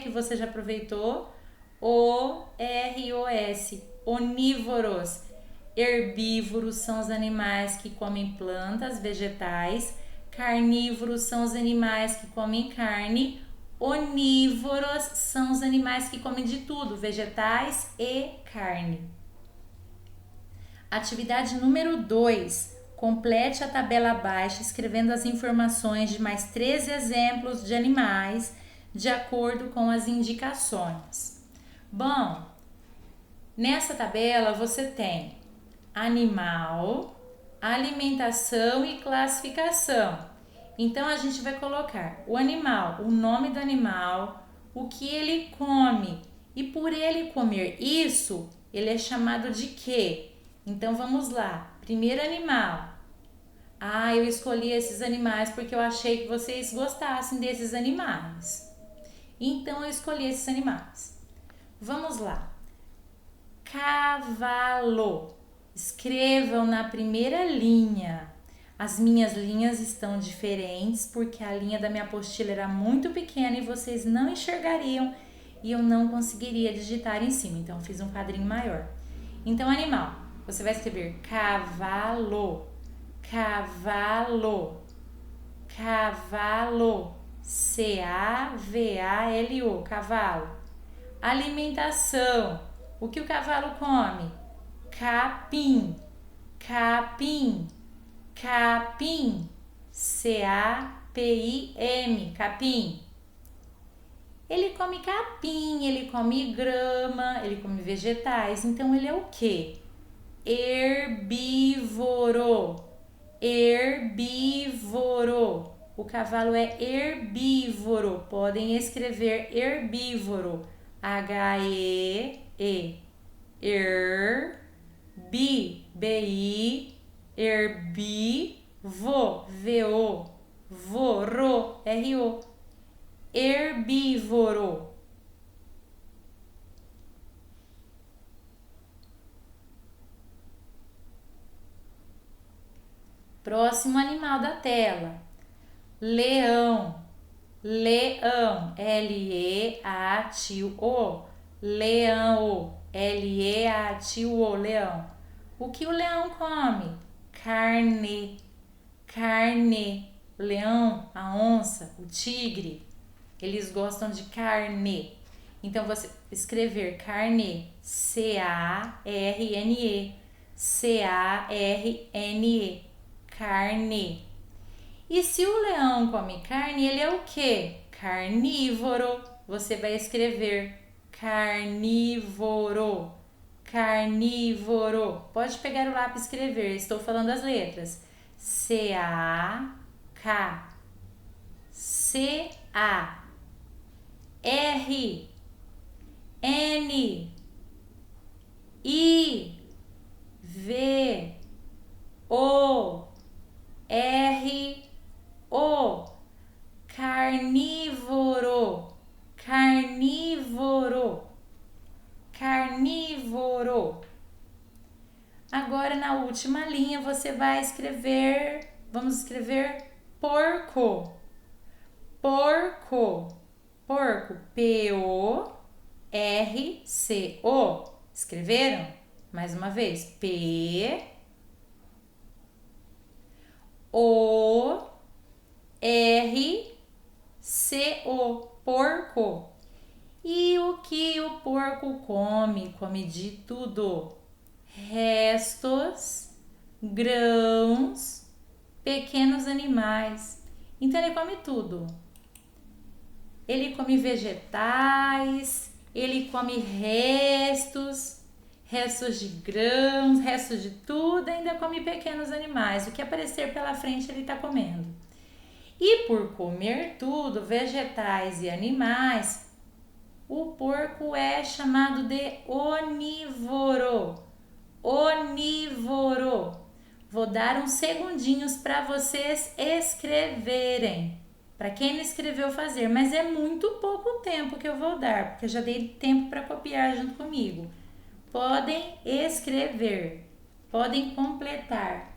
que você já aproveitou. O-R-O-S. Onívoros. Herbívoros são os animais que comem plantas, vegetais. Carnívoros são os animais que comem carne. Onívoros são os animais que comem de tudo, vegetais e carne. Atividade número 2. Complete a tabela abaixo escrevendo as informações de mais 13 exemplos de animais de acordo com as indicações. Bom, nessa tabela você tem animal, alimentação e classificação. Então a gente vai colocar o animal, o nome do animal, o que ele come. E por ele comer isso, ele é chamado de quê? Então vamos lá. Primeiro animal. Ah, eu escolhi esses animais porque eu achei que vocês gostassem desses animais. Então eu escolhi esses animais. Vamos lá. Cavalo. Escrevam na primeira linha. As minhas linhas estão diferentes porque a linha da minha apostila era muito pequena e vocês não enxergariam e eu não conseguiria digitar em cima. Então, fiz um quadrinho maior. Então, animal. Você vai escrever cavalo, cavalo, cavalo, C-A-V-A-L-O, cavalo. Alimentação. O que o cavalo come? Capim, capim, capim, C-A-P-I-M, capim. Ele come capim, ele come grama, ele come vegetais, então ele é o quê? Herbívoro, herbívoro. O cavalo é herbívoro, podem escrever herbívoro, H-E-E, B-I, herbivo, V-O, voro, R-O, herbívoro. Próximo animal da tela, leão, leão, L-E-A-T-O, leão, L-E-A-T-O, leão. O que o leão come? Carne, carne. O leão, a onça, o tigre, eles gostam de carne. Então, você escrever carne, C-A-R-N-E, C-A-R-N-E, carne. E se o leão come carne, ele é o quê? Carnívoro. Você vai escrever carnívoro, carnívoro. Pode pegar o lápis e escrever, estou falando as letras. C-A-K, C-A, R, N, I, V, O, R, O, carnívoro, carnívoro, carnívoro. Agora na última linha você vai escrever, vamos escrever porco, porco, porco, P-O-R-C-O. Escreveram? Mais uma vez, P-O-R-C-O, porco. E o que o porco come? Come de tudo. Restos, grãos, pequenos animais. Então ele come tudo. Ele come vegetais, ele come restos, restos de grãos, restos de tudo, ainda come pequenos animais. O que aparecer pela frente ele está comendo. E por comer tudo, vegetais e animais, o porco é chamado de onívoro. Onívoro. Vou dar uns segundinhos para vocês escreverem. Para quem não escreveu fazer, mas é muito pouco tempo que eu vou dar, porque eu já dei tempo para copiar junto comigo. Podem escrever, podem completar.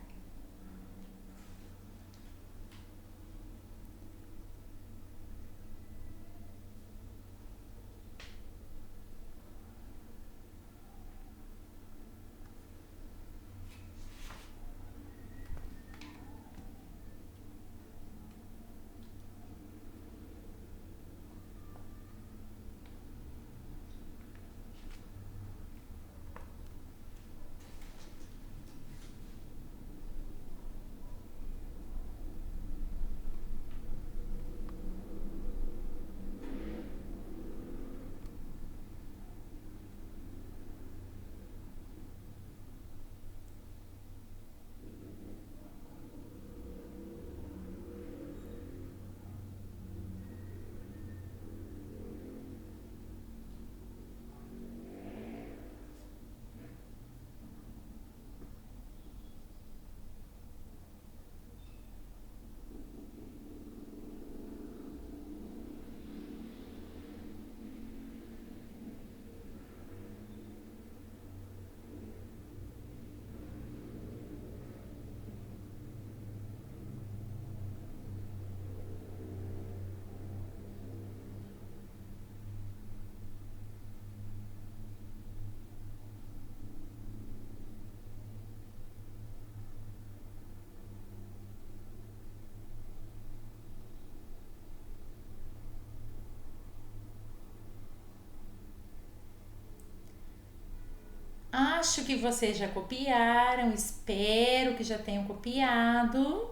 acho que vocês já copiaram, espero que já tenham copiado.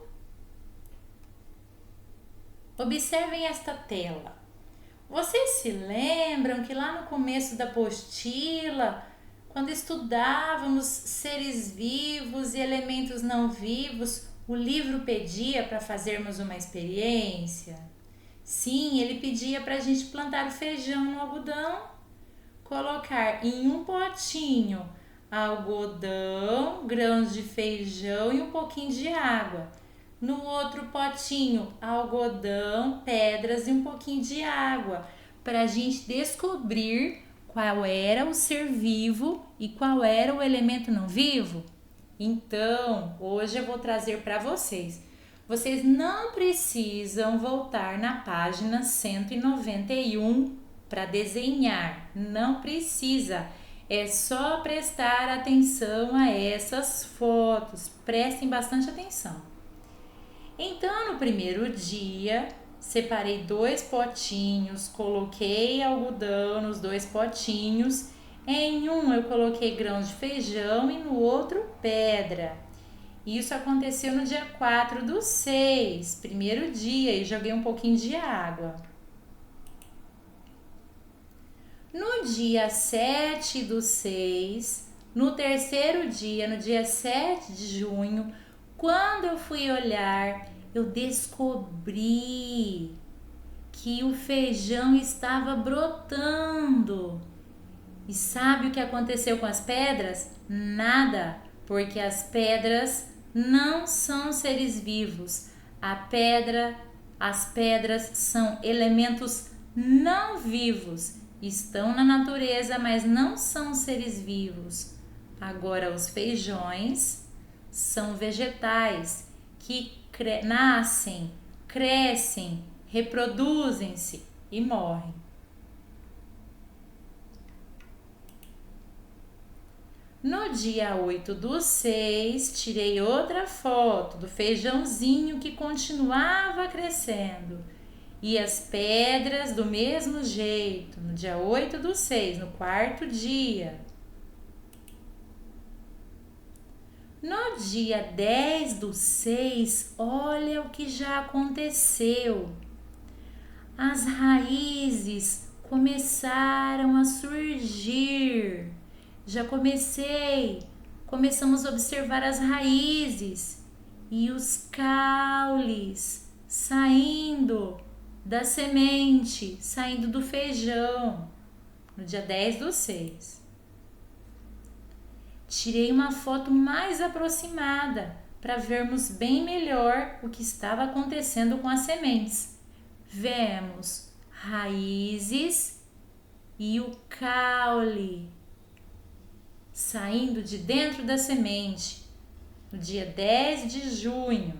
Observem esta tela. Vocês se lembram que lá no começo da apostila, quando estudávamos seres vivos e elementos não vivos, o livro pedia para fazermos uma experiência? Sim, ele pedia para a gente plantar o feijão no algodão, colocar em um potinho algodão, grãos de feijão e um pouquinho de água. No outro potinho, algodão, pedras e um pouquinho de água, para a gente descobrir qual era o ser vivo e qual era o elemento não vivo. Então, hoje eu vou trazer para vocês. Vocês não precisam voltar na página 191 para desenhar, não precisa. É só prestar atenção a essas fotos, prestem bastante atenção. Então, no primeiro dia, separei 2 potinhos, coloquei algodão nos 2 potinhos. Em um eu coloquei grãos de feijão e no outro pedra. Isso aconteceu no dia 4/6, primeiro dia, e joguei um pouquinho de água. No dia 7/6, no terceiro dia, no dia 7 de junho, quando eu fui olhar, eu descobri que o feijão estava brotando. E sabe o que aconteceu com as pedras? Nada, porque as pedras não são seres vivos. As pedras são elementos não vivos. Estão na natureza, mas não são seres vivos. Agora, os feijões são vegetais que nascem, crescem, reproduzem-se e morrem. No dia 8/6, tirei outra foto do feijãozinho que continuava crescendo. E as pedras do mesmo jeito, no dia 8/6, no quarto dia. No dia 10/6, olha o que já aconteceu. As raízes começaram a surgir. Começamos a observar as raízes e os caules saindo da semente, saindo do feijão, no dia 10/6. Tirei uma foto mais aproximada para vermos bem melhor o que estava acontecendo com as sementes. Vemos raízes e o caule saindo de dentro da semente no dia 10 de junho.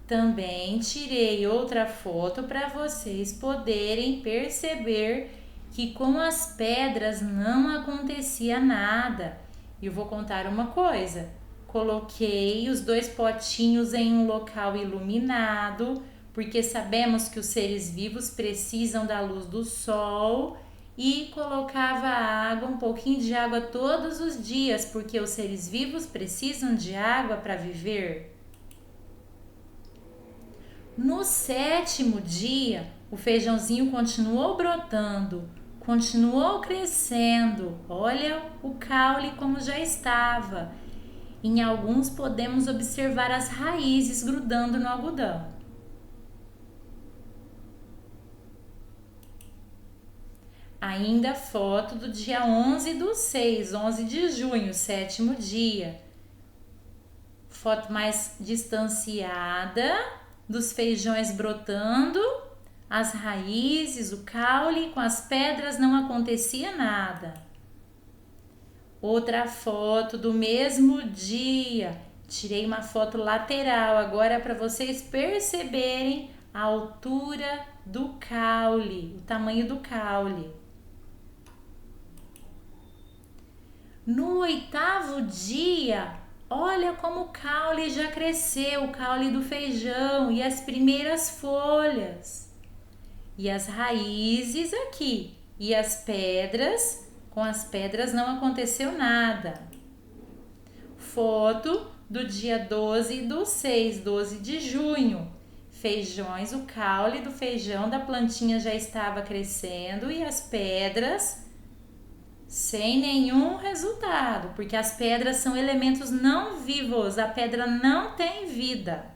Também tirei outra foto para vocês poderem perceber que com as pedras não acontecia nada. E eu vou contar uma coisa. Coloquei os 2 potinhos em um local iluminado, porque sabemos que os seres vivos precisam da luz do sol, e colocava água, um pouquinho de água todos os dias, porque os seres vivos precisam de água para viver. No 7º dia, o feijãozinho continuou brotando, continuou crescendo. Olha o caule como já estava. Em alguns podemos observar as raízes grudando no algodão. Ainda foto do dia 11/6, 11 de junho, 7º dia. Foto mais distanciada dos feijões brotando, as raízes, o caule, com as pedras não acontecia nada. Outra foto do mesmo dia. Tirei uma foto lateral agora para vocês perceberem a altura do caule, o tamanho do caule. No 8º dia, olha como o caule já cresceu, o caule do feijão e as primeiras folhas. E as raízes aqui, e as pedras Com as pedras não aconteceu nada. Foto do dia 12/6, 12 de junho. Feijões, o caule do feijão da plantinha já estava crescendo e as pedras sem nenhum resultado, porque as pedras são elementos não vivos, a pedra não tem vida.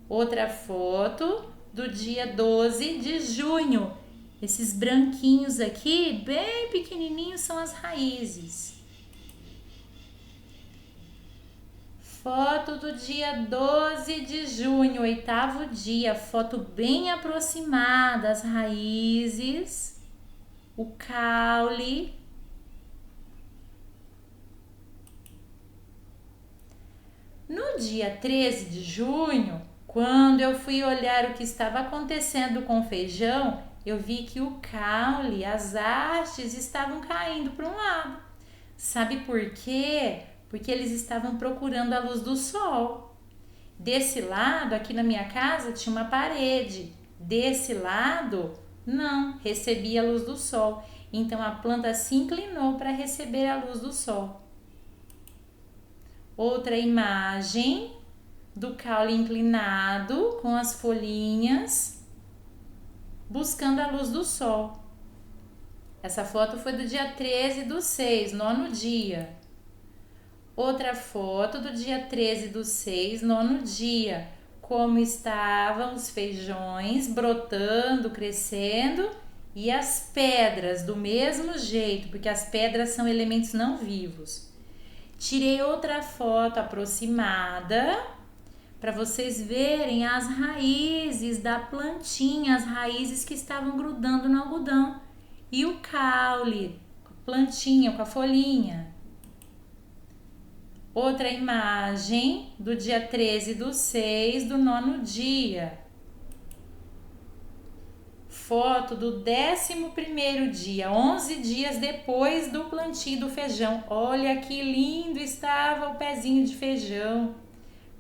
Outra foto do dia 12 de junho. Esses branquinhos aqui, bem pequenininhos, são as raízes. Foto do dia 12 de junho, 8º dia, foto bem aproximada, as raízes, o caule. No dia 13 de junho, quando eu fui olhar o que estava acontecendo com o feijão, eu vi que o caule, as hastes estavam caindo para um lado. Sabe por quê? Porque eles estavam procurando a luz do sol. Desse lado, aqui na minha casa, tinha uma parede. Desse lado, não, recebia a luz do sol. Então, a planta se inclinou para receber a luz do sol. Outra imagem do caule inclinado com as folhinhas buscando a luz do sol. Essa foto foi do dia 13/6, 9º dia. Outra foto do dia 13/6, 9º dia. Como estavam os feijões brotando, crescendo e as pedras do mesmo jeito, porque as pedras são elementos não vivos. Tirei outra foto aproximada para vocês verem as raízes da plantinha, as raízes que estavam grudando no algodão. E o caule, com a plantinha, com a folhinha. Outra imagem do dia 13/6, do 9º dia. Foto do 11º dia, 11 dias depois do plantio do feijão. Olha que lindo estava o pezinho de feijão,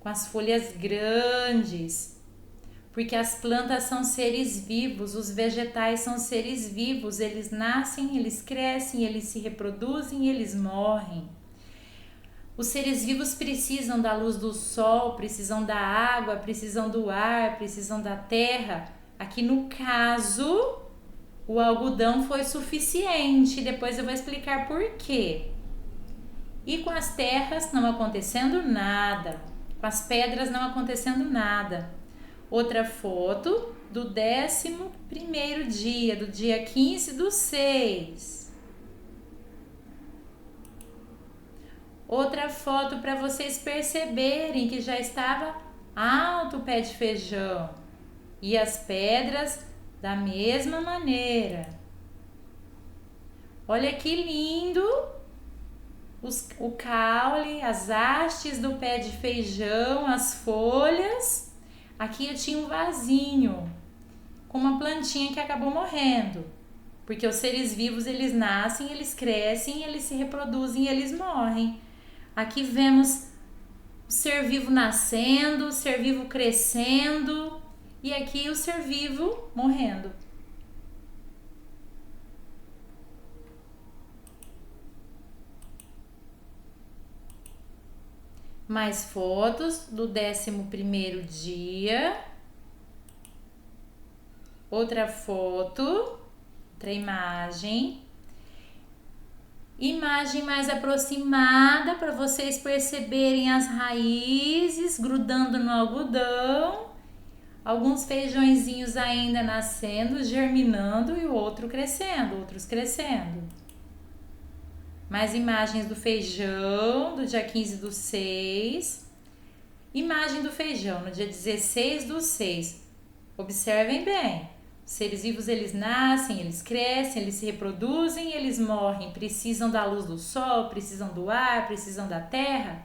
com as folhas grandes. Porque as plantas são seres vivos, os vegetais são seres vivos, eles nascem, eles crescem, eles se reproduzem e eles morrem. Os seres vivos precisam da luz do sol, precisam da água, precisam do ar, precisam da terra. Aqui no caso, o algodão foi suficiente, depois eu vou explicar por quê. E com as terras não acontecendo nada, com as pedras não acontecendo nada. Outra foto do 11º dia, do dia 15/6. Outra foto para vocês perceberem que já estava alto o pé de feijão. E as pedras da mesma maneira. Olha que lindo! O caule, as hastes do pé de feijão, as folhas. Aqui eu tinha um vasinho com uma plantinha que acabou morrendo. Porque os seres vivos, eles nascem, eles crescem, eles se reproduzem e eles morrem. Aqui vemos o ser vivo nascendo, o ser vivo crescendo e aqui o ser vivo morrendo. Mais fotos do 11º dia. Outra foto, outra imagem. Imagem mais aproximada para vocês perceberem as raízes grudando no algodão. Alguns feijõezinhos ainda nascendo, germinando e outros crescendo. Mais imagens do feijão do dia 15/6. Imagem do feijão no dia 16/6. Observem bem. Os seres vivos, eles nascem, eles crescem, eles se reproduzem, eles morrem. Precisam da luz do sol, precisam do ar, precisam da terra.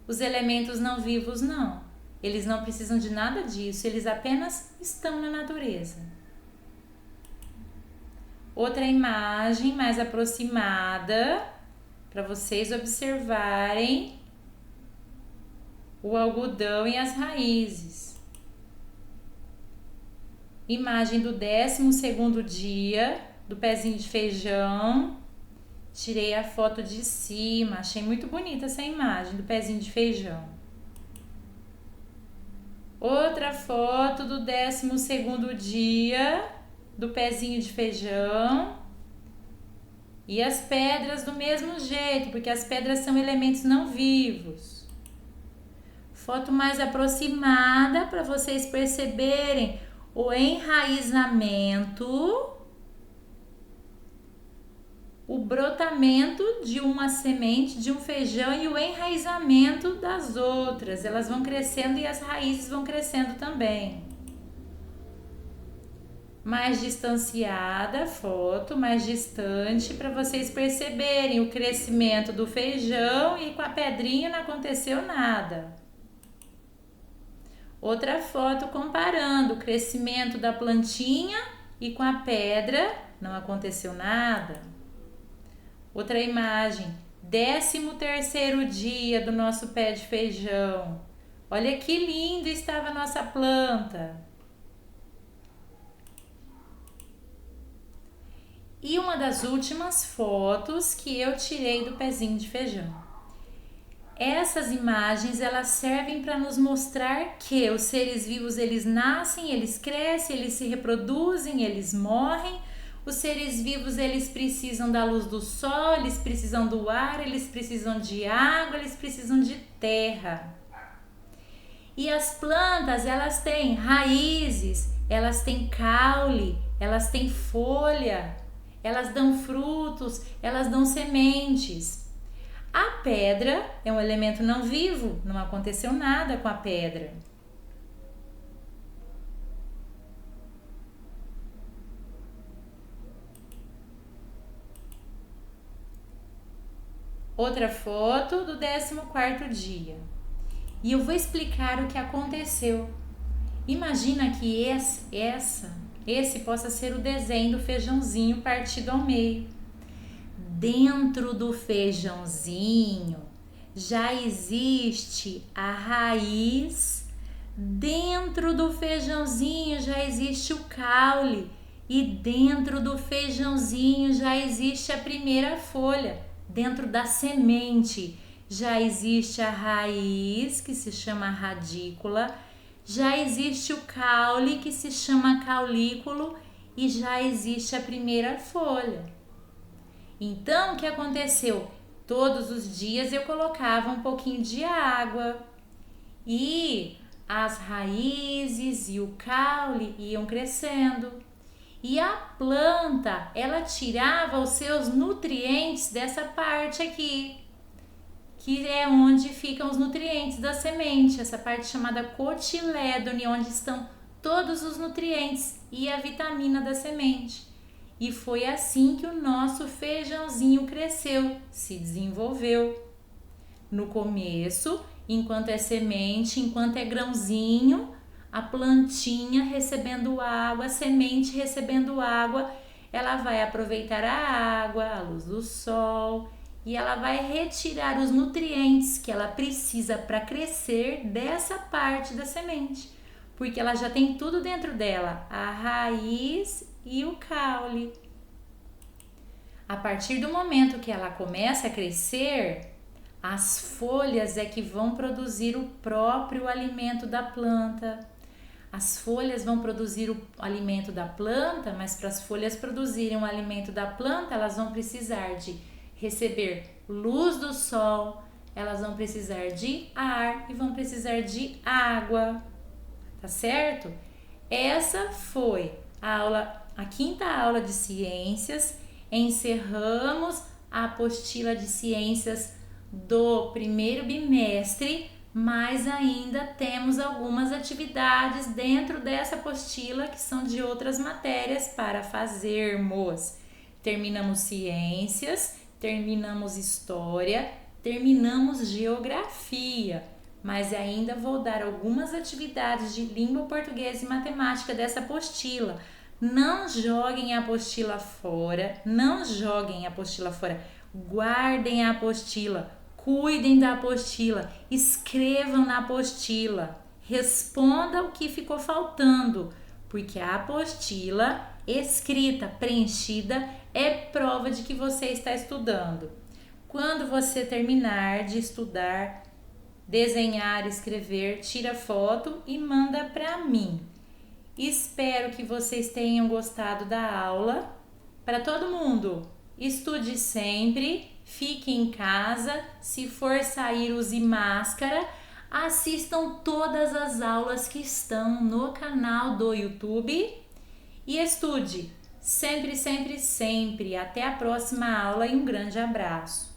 Os elementos não vivos, não. Eles não precisam de nada disso, eles apenas estão na natureza. Outra imagem mais aproximada para vocês observarem o algodão e as raízes. Imagem do 12º dia do pezinho de feijão. Tirei a foto de cima, achei muito bonita essa imagem do pezinho de feijão. Outra foto do 12º dia do pezinho de feijão. E as pedras do mesmo jeito, porque as pedras são elementos não vivos. Foto mais aproximada para vocês perceberem o enraizamento, o brotamento de uma semente, de um feijão e o enraizamento das outras. Elas vão crescendo e as raízes vão crescendo também. Mais distanciada a foto, mais distante, para vocês perceberem o crescimento do feijão e com a pedrinha não aconteceu nada. Outra foto comparando o crescimento da plantinha e com a pedra não aconteceu nada. Outra imagem, 13º dia do nosso pé de feijão. Olha que lindo estava a nossa planta. E uma das últimas fotos que eu tirei do pezinho de feijão. Essas imagens, elas servem para nos mostrar que os seres vivos, eles nascem, eles crescem, eles se reproduzem, eles morrem. Os seres vivos, eles precisam da luz do sol, eles precisam do ar, eles precisam de água, eles precisam de terra. E as plantas, elas têm raízes, elas têm caule, elas têm folha, elas dão frutos, elas dão sementes. A pedra é um elemento não vivo, não aconteceu nada com a pedra. Outra foto do 14º dia. E eu vou explicar o que aconteceu. Imagina que esse possa ser o desenho do feijãozinho partido ao meio. Dentro do feijãozinho já existe a raiz, dentro do feijãozinho já existe o caule e dentro do feijãozinho já existe a primeira folha. Dentro da semente já existe a raiz, que se chama radícula, já existe o caule, que se chama caulículo, e já existe a primeira folha. Então, o que aconteceu? Todos os dias eu colocava um pouquinho de água e as raízes e o caule iam crescendo. E a planta, ela tirava os seus nutrientes dessa parte aqui, que é onde ficam os nutrientes da semente, essa parte chamada cotilédone, onde estão todos os nutrientes e a vitamina da semente. E foi assim que o nosso feijãozinho cresceu, se desenvolveu. No começo, enquanto é semente, enquanto é grãozinho, a plantinha recebendo água, a semente recebendo água, ela vai aproveitar a água, a luz do sol e ela vai retirar os nutrientes que ela precisa para crescer dessa parte da semente, porque ela já tem tudo dentro dela, a raiz e o caule. A partir do momento que ela começa a crescer, as folhas é que vão produzir o próprio alimento da planta. As folhas vão produzir o alimento da planta, mas para as folhas produzirem o alimento da planta, elas vão precisar de receber luz do sol, elas vão precisar de ar e vão precisar de água, tá certo? Essa foi a quinta aula de ciências. Encerramos a apostila de ciências do primeiro bimestre, mas ainda temos algumas atividades dentro dessa apostila que são de outras matérias para fazermos. Terminamos ciências, terminamos história, terminamos geografia, mas ainda vou dar algumas atividades de língua portuguesa e matemática dessa apostila. Não joguem a apostila fora, guardem a apostila, cuidem da apostila, escrevam na apostila, responda o que ficou faltando, porque a apostila escrita, preenchida, é prova de que você está estudando. Quando você terminar de estudar, desenhar, escrever, tira foto e manda para mim. Espero que vocês tenham gostado da aula. Para todo mundo, estude sempre, fique em casa, se for sair use máscara, assistam todas as aulas que estão no canal do YouTube e estude sempre, sempre, sempre. Até a próxima aula e um grande abraço.